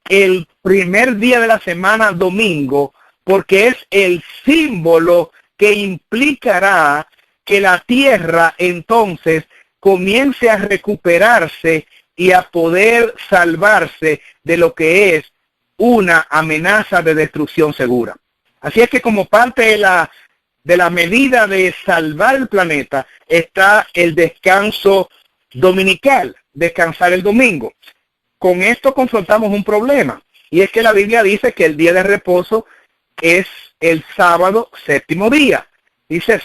Speaker 2: el primer día de la semana, domingo, porque es el símbolo que implicará que la tierra entonces comience a recuperarse y a poder salvarse de lo que es una amenaza de destrucción segura. Así es que como parte de la medida de salvar el planeta está el descanso dominical, descansar el domingo. Con esto confrontamos un problema, y es que la Biblia dice que el día de reposo es el sábado, séptimo día. Dice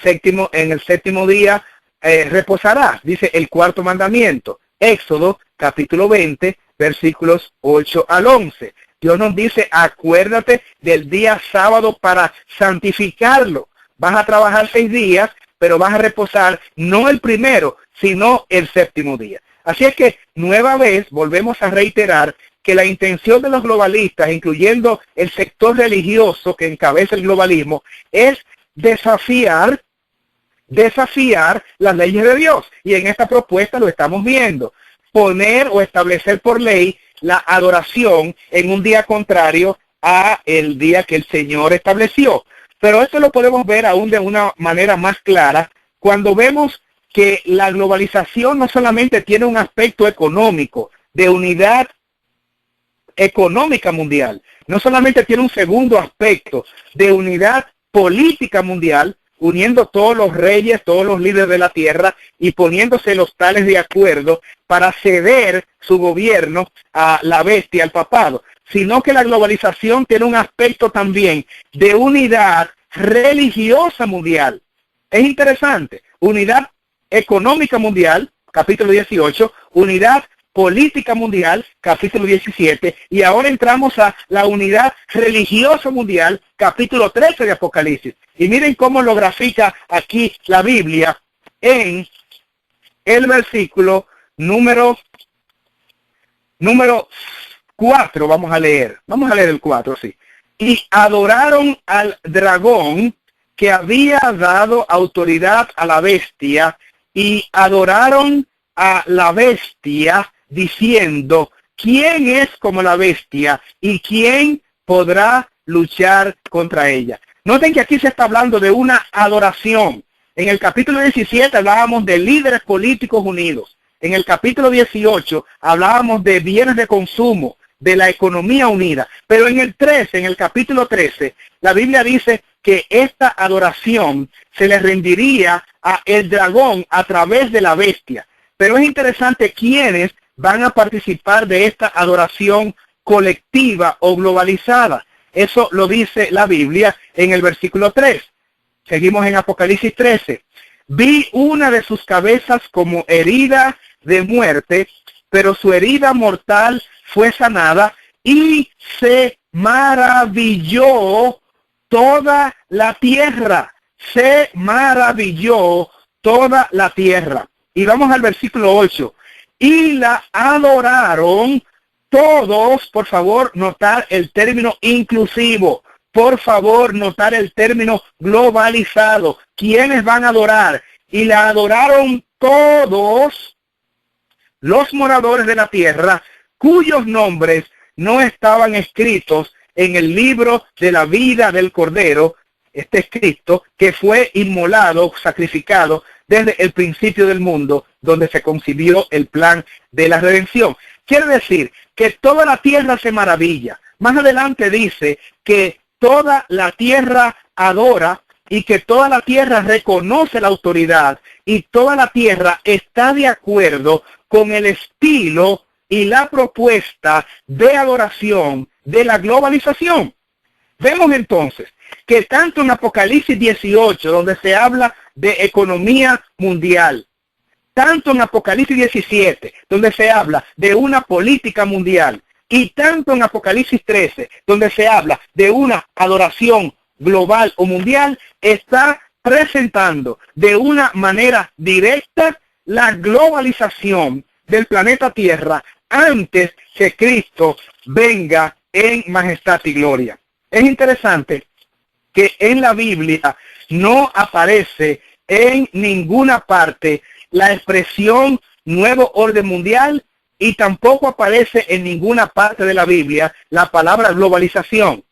Speaker 2: en el séptimo día reposarás, dice el cuarto mandamiento. Éxodo capítulo 20, versículos 8 al 11. Dios nos dice, acuérdate del día sábado para santificarlo. Vas a trabajar 6 días, pero vas a reposar no el primero, sino el séptimo día. Así es que nueva vez volvemos a reiterar que la intención de los globalistas, incluyendo el sector religioso que encabeza el globalismo, es desafiar las leyes de Dios. Y en esta propuesta lo estamos viendo. Poner o establecer por ley la adoración en un día contrario a el día que el Señor estableció. Pero esto lo podemos ver aún de una manera más clara cuando vemos que la globalización no solamente tiene un aspecto económico, de unidad económica mundial, no solamente tiene un segundo aspecto de unidad política mundial, uniendo todos los reyes, todos los líderes de la tierra y poniéndose los tales de acuerdo para ceder su gobierno a la bestia, al papado, sino que la globalización tiene un aspecto también de unidad religiosa mundial. Es interesante, unidad económica mundial, capítulo 18, unidad política mundial, capítulo 17, y ahora entramos a la unidad religiosa mundial, capítulo 13 de Apocalipsis. Y miren cómo lo grafica aquí la Biblia en el versículo número 4, vamos a leer el 4, sí. Y adoraron al dragón que había dado autoridad a la bestia, y adoraron a la bestia diciendo, ¿quién es como la bestia y quién podrá luchar contra ella? Noten que aquí se está hablando de una adoración. En el capítulo 17 hablábamos de líderes políticos unidos. En el capítulo 18 hablábamos de bienes de consumo, de la economía unida. Pero en el capítulo 13, la Biblia dice que esta adoración se le rendiría a el dragón a través de la bestia. Pero es interesante quiénes van a participar de esta adoración colectiva o globalizada. Eso lo dice la Biblia en el versículo 3. Seguimos en Apocalipsis 13. Vi una de sus cabezas como herida de muerte, pero su herida mortal fue sanada, y se maravilló toda la tierra. Se maravilló toda la tierra. Y vamos al versículo 8. Y la adoraron todos, por favor, notar el término inclusivo. Por favor, notar el término globalizado. ¿Quiénes van a adorar? Y la adoraron todos los moradores de la tierra, cuyos nombres no estaban escritos en el libro de la vida del Cordero, este Cristo, que fue inmolado, sacrificado desde el principio del mundo, donde se concibió el plan de la redención. Quiere decir que toda la tierra se maravilla. Más adelante dice que toda la tierra adora y que toda la tierra reconoce la autoridad y toda la tierra está de acuerdo con el estilo y la propuesta de adoración de la globalización. Vemos entonces que tanto en Apocalipsis 18, donde se habla de economía mundial, tanto en Apocalipsis 17, donde se habla de una política mundial, y tanto en Apocalipsis 13, donde se habla de una adoración global o mundial, está presentando de una manera directa la globalización del planeta Tierra antes que Cristo venga en majestad y gloria. Es interesante que en la Biblia no aparece en ninguna parte la expresión nuevo orden mundial y tampoco aparece en ninguna parte de la Biblia la palabra globalización.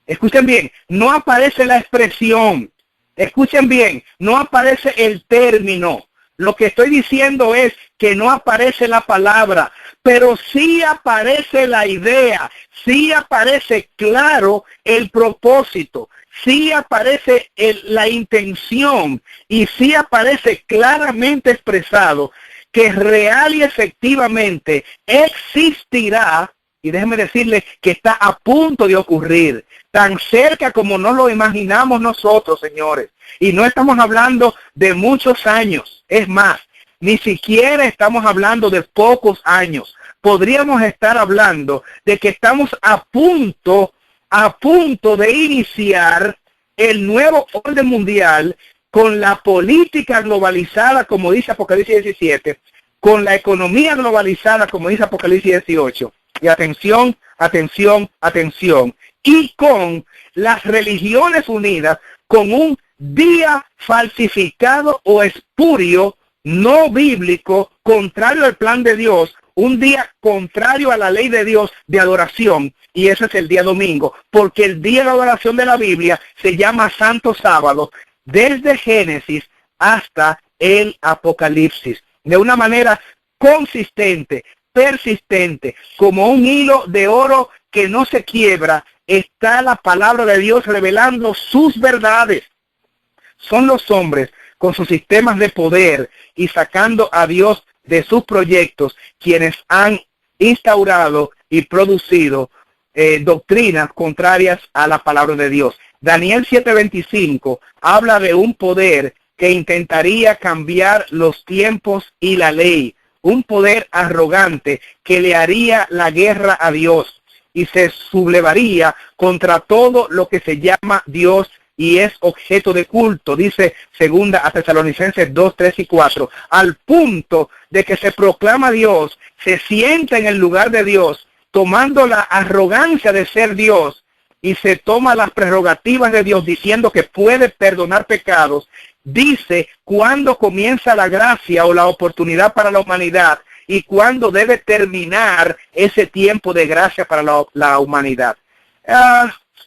Speaker 2: Escuchen bien, no aparece la expresión. Escuchen bien, no aparece el término. Lo que estoy diciendo es que no aparece la palabra, pero sí aparece la idea, sí aparece claro el propósito, sí aparece la intención y sí aparece claramente expresado que real y efectivamente existirá, y déjenme decirles que está a punto de ocurrir, tan cerca como no lo imaginamos nosotros, señores. Y no estamos hablando de muchos años, es más, ni siquiera estamos hablando de pocos años. Podríamos estar hablando de que estamos a punto de iniciar el nuevo orden mundial con la política globalizada, como dice Apocalipsis 17, con la economía globalizada, como dice Apocalipsis 18. Y atención, atención, atención. Y con las religiones unidas, con un día falsificado o espurio, no bíblico, contrario al plan de Dios, un día contrario a la ley de Dios de adoración, y ese es el día domingo, porque el día de adoración de la Biblia se llama Santo Sábado, desde Génesis hasta el Apocalipsis, de una manera consistente, persistente, como un hilo de oro que no se quiebra, está la palabra de Dios revelando sus verdades. Son los hombres con sus sistemas de poder y sacando a Dios de sus proyectos quienes han instaurado y producido doctrinas contrarias a la palabra de Dios. Daniel 7:25 habla de un poder que intentaría cambiar los tiempos y la ley, un poder arrogante que le haría la guerra a Dios y se sublevaría contra todo lo que se llama Dios y es objeto de culto, dice segunda a Tesalonicenses 2, 3 y 4, al punto de que se proclama Dios, se sienta en el lugar de Dios, tomando la arrogancia de ser Dios, y se toma las prerrogativas de Dios diciendo que puede perdonar pecados, dice cuándo comienza la gracia o la oportunidad para la humanidad y cuándo debe terminar ese tiempo de gracia para la humanidad.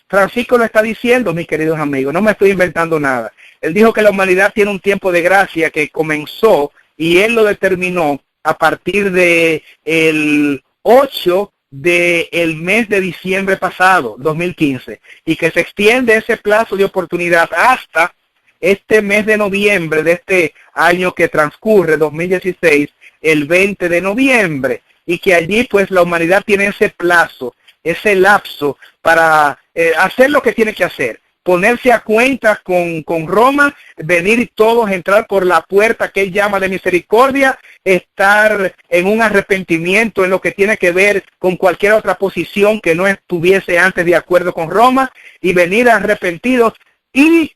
Speaker 2: Francisco lo está diciendo, mis queridos amigos, no me estoy inventando nada. Él dijo que la humanidad tiene un tiempo de gracia que comenzó y él lo determinó a partir de el 8 del mes de diciembre pasado, 2015, y que se extiende ese plazo de oportunidad hasta este mes de noviembre de este año que transcurre, 2016, el 20 de noviembre, y que allí pues la humanidad tiene ese plazo, ese lapso para hacer lo que tiene que hacer, ponerse a cuenta con Roma, venir y todos entrar por la puerta que él llama de misericordia, estar en un arrepentimiento en lo que tiene que ver con cualquier otra posición que no estuviese antes de acuerdo con Roma, y venir arrepentidos y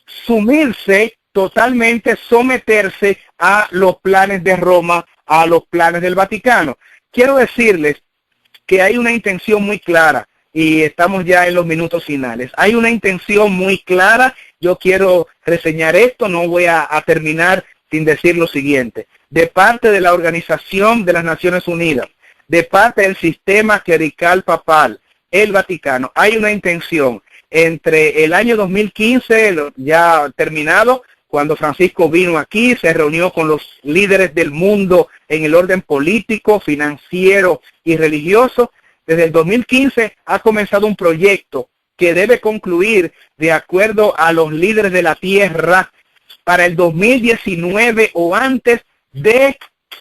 Speaker 2: sumirse totalmente, someterse a los planes de Roma, a los planes del Vaticano. Quiero decirles que hay una intención muy clara, y estamos ya en los minutos finales. Hay una intención muy clara. Yo quiero reseñar esto, no voy a terminar sin decir lo siguiente. De parte de la Organización de las Naciones Unidas, de parte del sistema clerical papal, el Vaticano, hay una intención entre el año 2015, ya terminado, cuando Francisco vino aquí, se reunió con los líderes del mundo en el orden político, financiero y religioso. Desde el 2015 ha comenzado un proyecto que debe concluir de acuerdo a los líderes de la tierra para el 2019 o antes de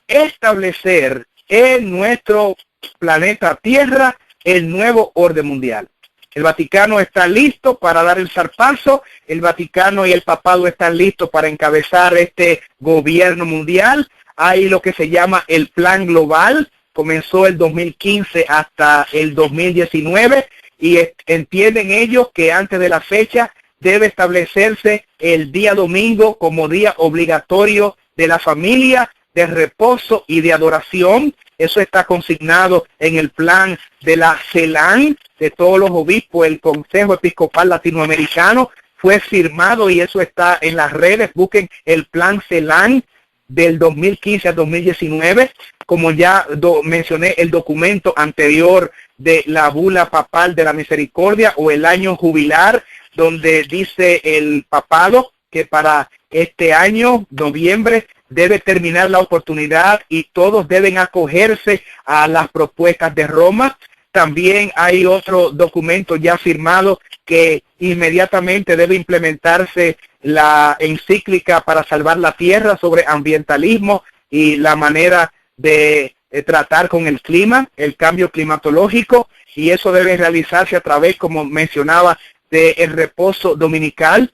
Speaker 2: establecer en nuestro planeta Tierra el nuevo orden mundial. El Vaticano está listo para dar el zarpazo, el Vaticano y el papado están listos para encabezar este gobierno mundial. Hay lo que se llama el plan global, comenzó el 2015 hasta el 2019 y entienden ellos que antes de la fecha debe establecerse el día domingo como día obligatorio de la familia, de reposo y de adoración. Eso está consignado en el plan de la CELAN, de todos los obispos, el Consejo Episcopal Latinoamericano. Fue firmado y eso está en las redes. Busquen el plan CELAN del 2015 al 2019. Como ya mencioné, el documento anterior de la bula papal de la misericordia o el año jubilar, donde dice el papado que para este año, noviembre, debe terminar la oportunidad y todos deben acogerse a las propuestas de Roma. También hay otro documento ya firmado que inmediatamente debe implementarse la encíclica para salvar la tierra sobre ambientalismo y la manera de tratar con el clima, el cambio climatológico, y eso debe realizarse a través, como mencionaba, del reposo dominical.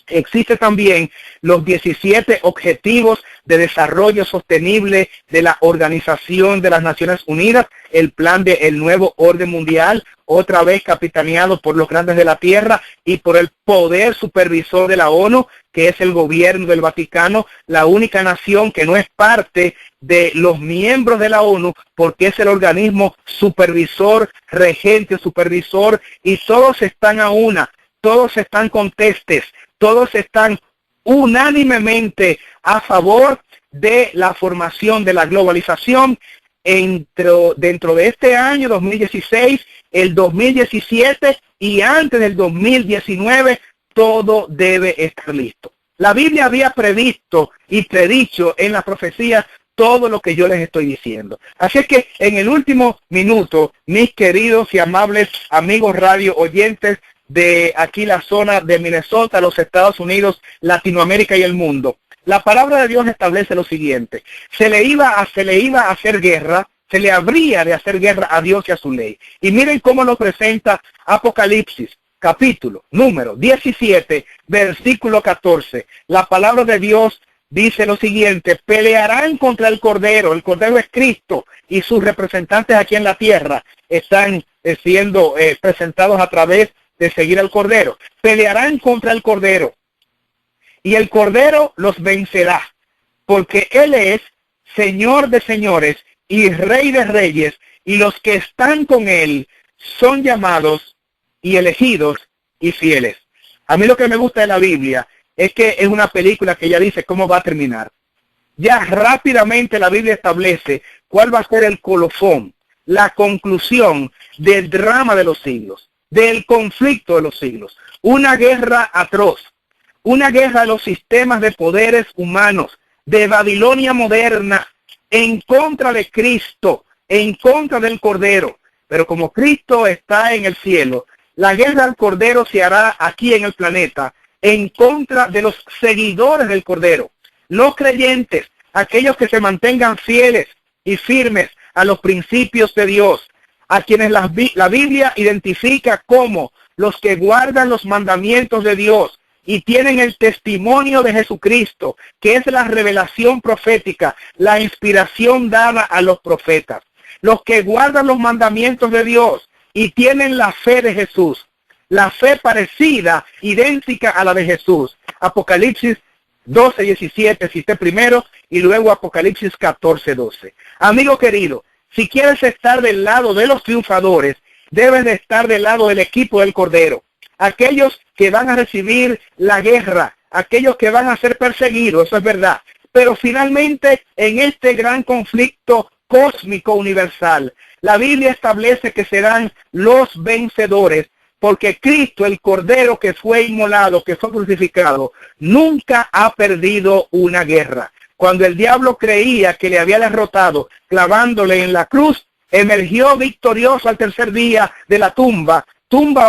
Speaker 2: Existe también los 17 Objetivos de Desarrollo Sostenible de la Organización de las Naciones Unidas, el plan del nuevo orden mundial, otra vez capitaneado por los grandes de la tierra y por el poder supervisor de la ONU, que es el gobierno del Vaticano, la única nación que no es parte de los miembros de la ONU, porque es el organismo supervisor, regente, supervisor, y todos están a una, todos están contestes, todos están unánimemente a favor de la formación de la globalización dentro de este año 2016, el 2017 y antes del 2019, todo debe estar listo. La Biblia había previsto y predicho en la profecía todo lo que yo les estoy diciendo. Así que en el último minuto, mis queridos y amables amigos radio oyentes de aquí la zona de Minnesota, los Estados Unidos, Latinoamérica y el mundo, la palabra de Dios establece lo siguiente: se le iba a hacer guerra, se le habría de hacer guerra a Dios y a su ley. Y miren cómo lo presenta Apocalipsis, capítulo número 17, versículo 14. La palabra de Dios dice lo siguiente: pelearán contra el Cordero es Cristo, y sus representantes aquí en la tierra están siendo presentados a través de seguir al Cordero. Pelearán contra el Cordero, y el Cordero los vencerá, porque Él es Señor de señores y Rey de reyes, y los que están con Él son llamados y elegidos y fieles. A mí lo que me gusta de la Biblia es que es una película que ya dice cómo va a terminar. Ya rápidamente la Biblia establece cuál va a ser el colofón, la conclusión del drama de los siglos, del conflicto de los siglos. Una guerra atroz, una guerra de los sistemas de poderes humanos, de Babilonia moderna, en contra de Cristo, en contra del Cordero. Pero como Cristo está en el cielo, la guerra al Cordero se hará aquí en el planeta, en contra de los seguidores del Cordero, los creyentes, aquellos que se mantengan fieles y firmes a los principios de Dios, a quienes la Biblia identifica como los que guardan los mandamientos de Dios y tienen el testimonio de Jesucristo, que es la revelación profética, la inspiración dada a los profetas. Los que guardan los mandamientos de Dios y tienen la fe de Jesús, la fe parecida, idéntica a la de Jesús. Apocalipsis 12:17 cité primero y luego Apocalipsis 14:12. Amigo querido, si quieres estar del lado de los triunfadores, debes de estar del lado del equipo del Cordero. Aquellos que van a recibir la guerra, aquellos que van a ser perseguidos, eso es verdad. Pero finalmente, en este gran conflicto cósmico universal, la Biblia establece que serán los vencedores, porque Cristo, el Cordero que fue inmolado, que fue crucificado, nunca ha perdido una guerra. Cuando el diablo creía que le había derrotado clavándole en la cruz, emergió victorioso al tercer día de la tumba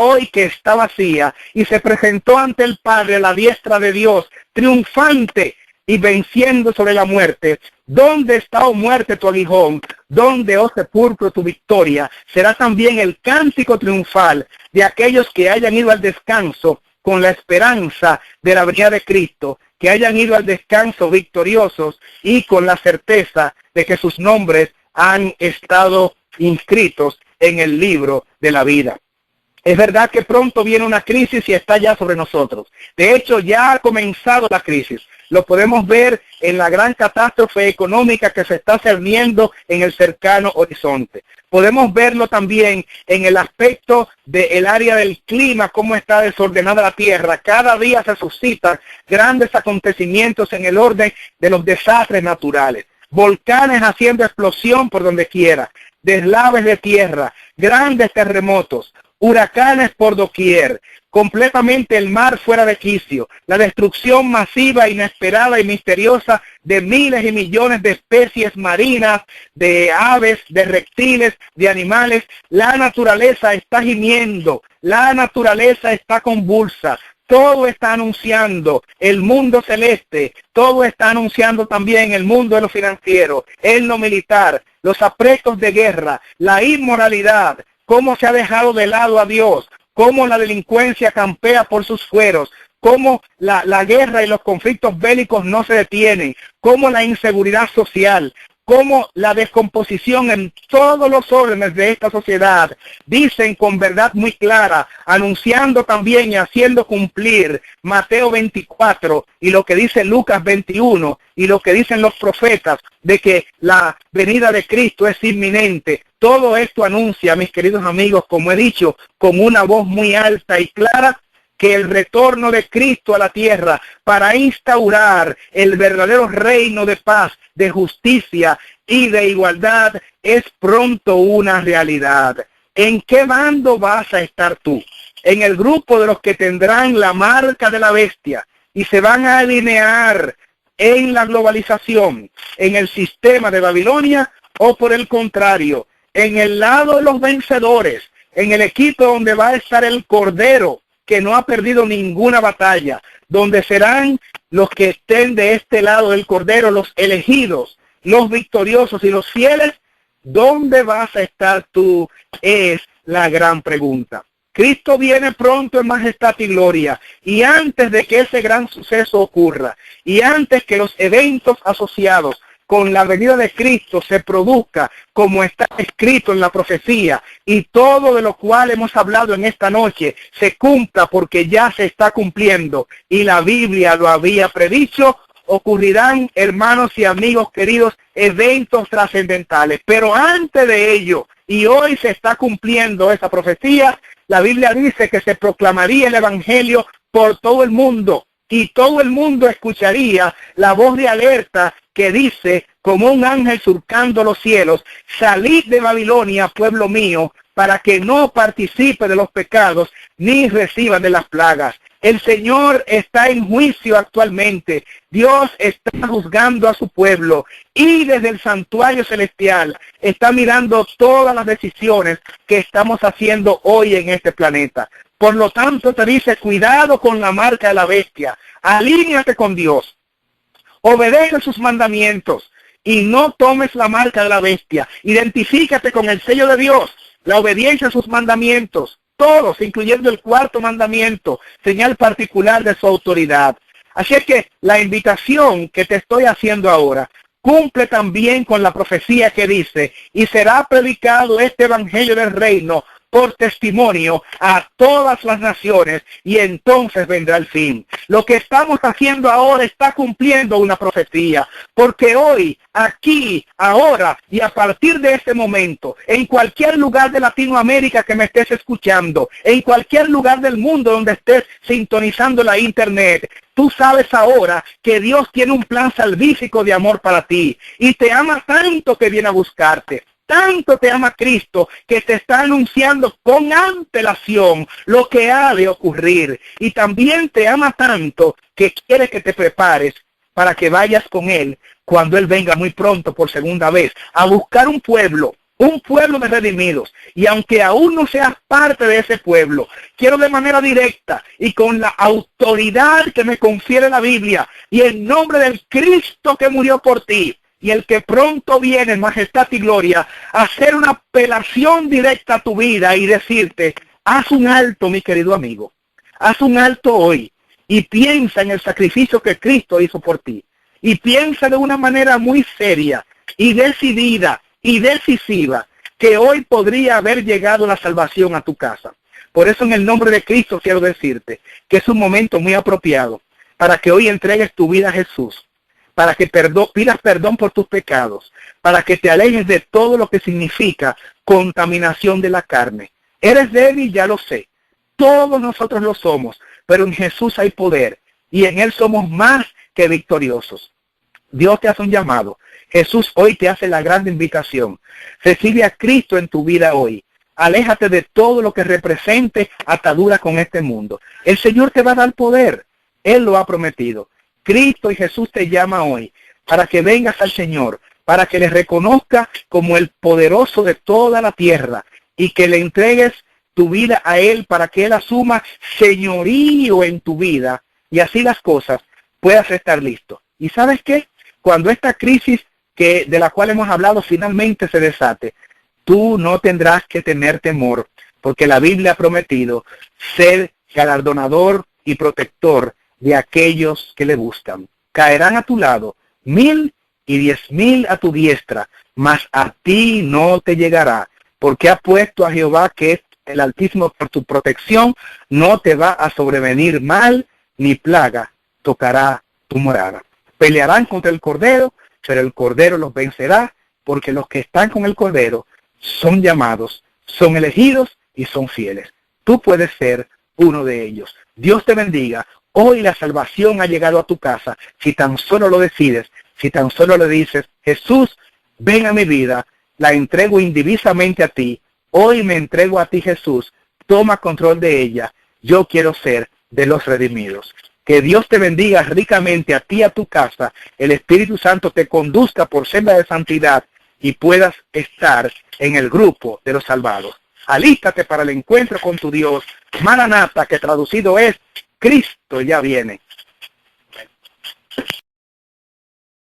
Speaker 2: hoy que está vacía, y se presentó ante el Padre a la diestra de Dios, triunfante y venciendo sobre la muerte. ¿Dónde está, oh muerte, tu aguijón? ¿Dónde, oh sepulcro, tu victoria? Será también el cántico triunfal de aquellos que hayan ido al descanso con la esperanza de la venida de Cristo, que hayan ido al descanso victoriosos y con la certeza de que sus nombres han estado inscritos en el libro de la vida. Es verdad que pronto viene una crisis y está ya sobre nosotros. De hecho, ya ha comenzado la crisis. Lo podemos ver en la gran catástrofe económica que se está cerniendo en el cercano horizonte. Podemos verlo también en el aspecto del área del clima, cómo está desordenada la tierra. Cada día se suscitan grandes acontecimientos en el orden de los desastres naturales. Volcanes haciendo explosión por donde quiera, deslaves de tierra, grandes terremotos, huracanes por doquier, completamente el mar fuera de quicio, la destrucción masiva, inesperada y misteriosa de miles y millones de especies marinas, de aves, de reptiles, de animales. La naturaleza está gimiendo, la naturaleza está convulsa. Todo está anunciando el mundo celeste, todo está anunciando también el mundo de lo financiero, en lo militar, los aprestos de guerra, la inmoralidad, cómo se ha dejado de lado a Dios, cómo la delincuencia campea por sus fueros, cómo la guerra y los conflictos bélicos no se detienen, cómo la inseguridad social, cómo la descomposición en todos los órdenes de esta sociedad dicen con verdad muy clara, anunciando también y haciendo cumplir Mateo 24 y lo que dice Lucas 21 y lo que dicen los profetas de que la venida de Cristo es inminente. Todo esto anuncia, mis queridos amigos, como he dicho, con una voz muy alta y clara, que el retorno de Cristo a la tierra para instaurar el verdadero reino de paz, de justicia y de igualdad es pronto una realidad. ¿En qué bando vas a estar tú? ¿En el grupo de los que tendrán la marca de la bestia y se van a alinear en la globalización, en el sistema de Babilonia, o por el contrario, en el lado de los vencedores, en el equipo donde va a estar el Cordero, que no ha perdido ninguna batalla, donde serán los que estén de este lado del Cordero, los elegidos, los victoriosos y los fieles? ¿Dónde vas a estar tú? Es la gran pregunta. Cristo viene pronto en majestad y gloria, y antes de que ese gran suceso ocurra, y antes que los eventos asociados con la venida de Cristo se produzca como está escrito en la profecía, y todo de lo cual hemos hablado en esta noche se cumpla, porque ya se está cumpliendo y la Biblia lo había predicho, ocurrirán, hermanos y amigos queridos, eventos trascendentales. Pero antes de ello, y hoy se está cumpliendo esa profecía, la Biblia dice que se proclamaría el Evangelio por todo el mundo, y todo el mundo escucharía la voz de alerta que dice, como un ángel surcando los cielos: salid de Babilonia, pueblo mío, para que no participe de los pecados, ni reciba de las plagas. El Señor está en juicio actualmente. Dios está juzgando a su pueblo, y desde el santuario celestial está mirando todas las decisiones que estamos haciendo hoy en este planeta. Por lo tanto, te dice, cuidado con la marca de la bestia, alíñate con Dios, obedece sus mandamientos y no tomes la marca de la bestia. Identifícate con el sello de Dios, la obediencia a sus mandamientos, todos, incluyendo el cuarto mandamiento, señal particular de su autoridad. Así es que la invitación que te estoy haciendo ahora cumple también con la profecía que dice, y será predicado este evangelio del reino por testimonio a todas las naciones, y entonces vendrá el fin. Lo que estamos haciendo ahora está cumpliendo una profecía, porque hoy, aquí, ahora y a partir de este momento, en cualquier lugar de Latinoamérica que me estés escuchando, en cualquier lugar del mundo donde estés sintonizando la internet, tú sabes ahora que Dios tiene un plan salvífico de amor para ti, y te ama tanto que viene a buscarte. Tanto te ama Cristo que te está anunciando con antelación lo que ha de ocurrir. Y también te ama tanto que quiere que te prepares para que vayas con Él cuando Él venga muy pronto por segunda vez a buscar un pueblo de redimidos. Y aunque aún no seas parte de ese pueblo, quiero de manera directa y con la autoridad que me confiere la Biblia y en nombre del Cristo que murió por ti, y el que pronto viene en majestad y gloria, hacer una apelación directa a tu vida y decirte, haz un alto, mi querido amigo, haz un alto hoy y piensa en el sacrificio que Cristo hizo por ti, y piensa de una manera muy seria y decidida y decisiva que hoy podría haber llegado la salvación a tu casa. Por eso en el nombre de Cristo quiero decirte que es un momento muy apropiado para que hoy entregues tu vida a Jesús, para que pidas perdón por tus pecados, para que te alejes de todo lo que significa contaminación de la carne. Eres débil, ya lo sé. Todos nosotros lo somos, pero en Jesús hay poder y en Él somos más que victoriosos. Dios te hace un llamado. Jesús hoy te hace la gran invitación. Recibe a Cristo en tu vida hoy. Aléjate de todo lo que represente atadura con este mundo. El Señor te va a dar poder. Él lo ha prometido. Cristo y Jesús te llama hoy para que vengas al Señor, para que le reconozcas como el poderoso de toda la tierra y que le entregues tu vida a Él para que Él asuma señorío en tu vida y así las cosas puedas estar listo. ¿Y sabes qué? Cuando esta crisis de la cual hemos hablado finalmente se desate, tú no tendrás que tener temor, porque la Biblia ha prometido ser galardonador y protector de aquellos que le buscan. Caerán a tu lado 1000 y 10,000 a tu diestra, mas a ti no te llegará, porque ha puesto a Jehová, que es el Altísimo, por tu protección. No te va a sobrevenir mal, ni plaga tocará tu morada. Pelearán contra el Cordero, pero el Cordero los vencerá, porque los que están con el Cordero son llamados, son elegidos y son fieles. Tú puedes ser uno de ellos. Dios te bendiga. Hoy la salvación ha llegado a tu casa. Si tan solo lo decides, si tan solo le dices: Jesús, ven a mi vida, la entrego indivisamente a ti. Hoy me entrego a ti, Jesús. Toma control de ella. Yo quiero ser de los redimidos. Que Dios te bendiga ricamente a ti y a tu casa. El Espíritu Santo te conduzca por senda de santidad y puedas estar en el grupo de los salvados. Alístate para el encuentro con tu Dios. Maranata, que traducido es: Cristo ya viene.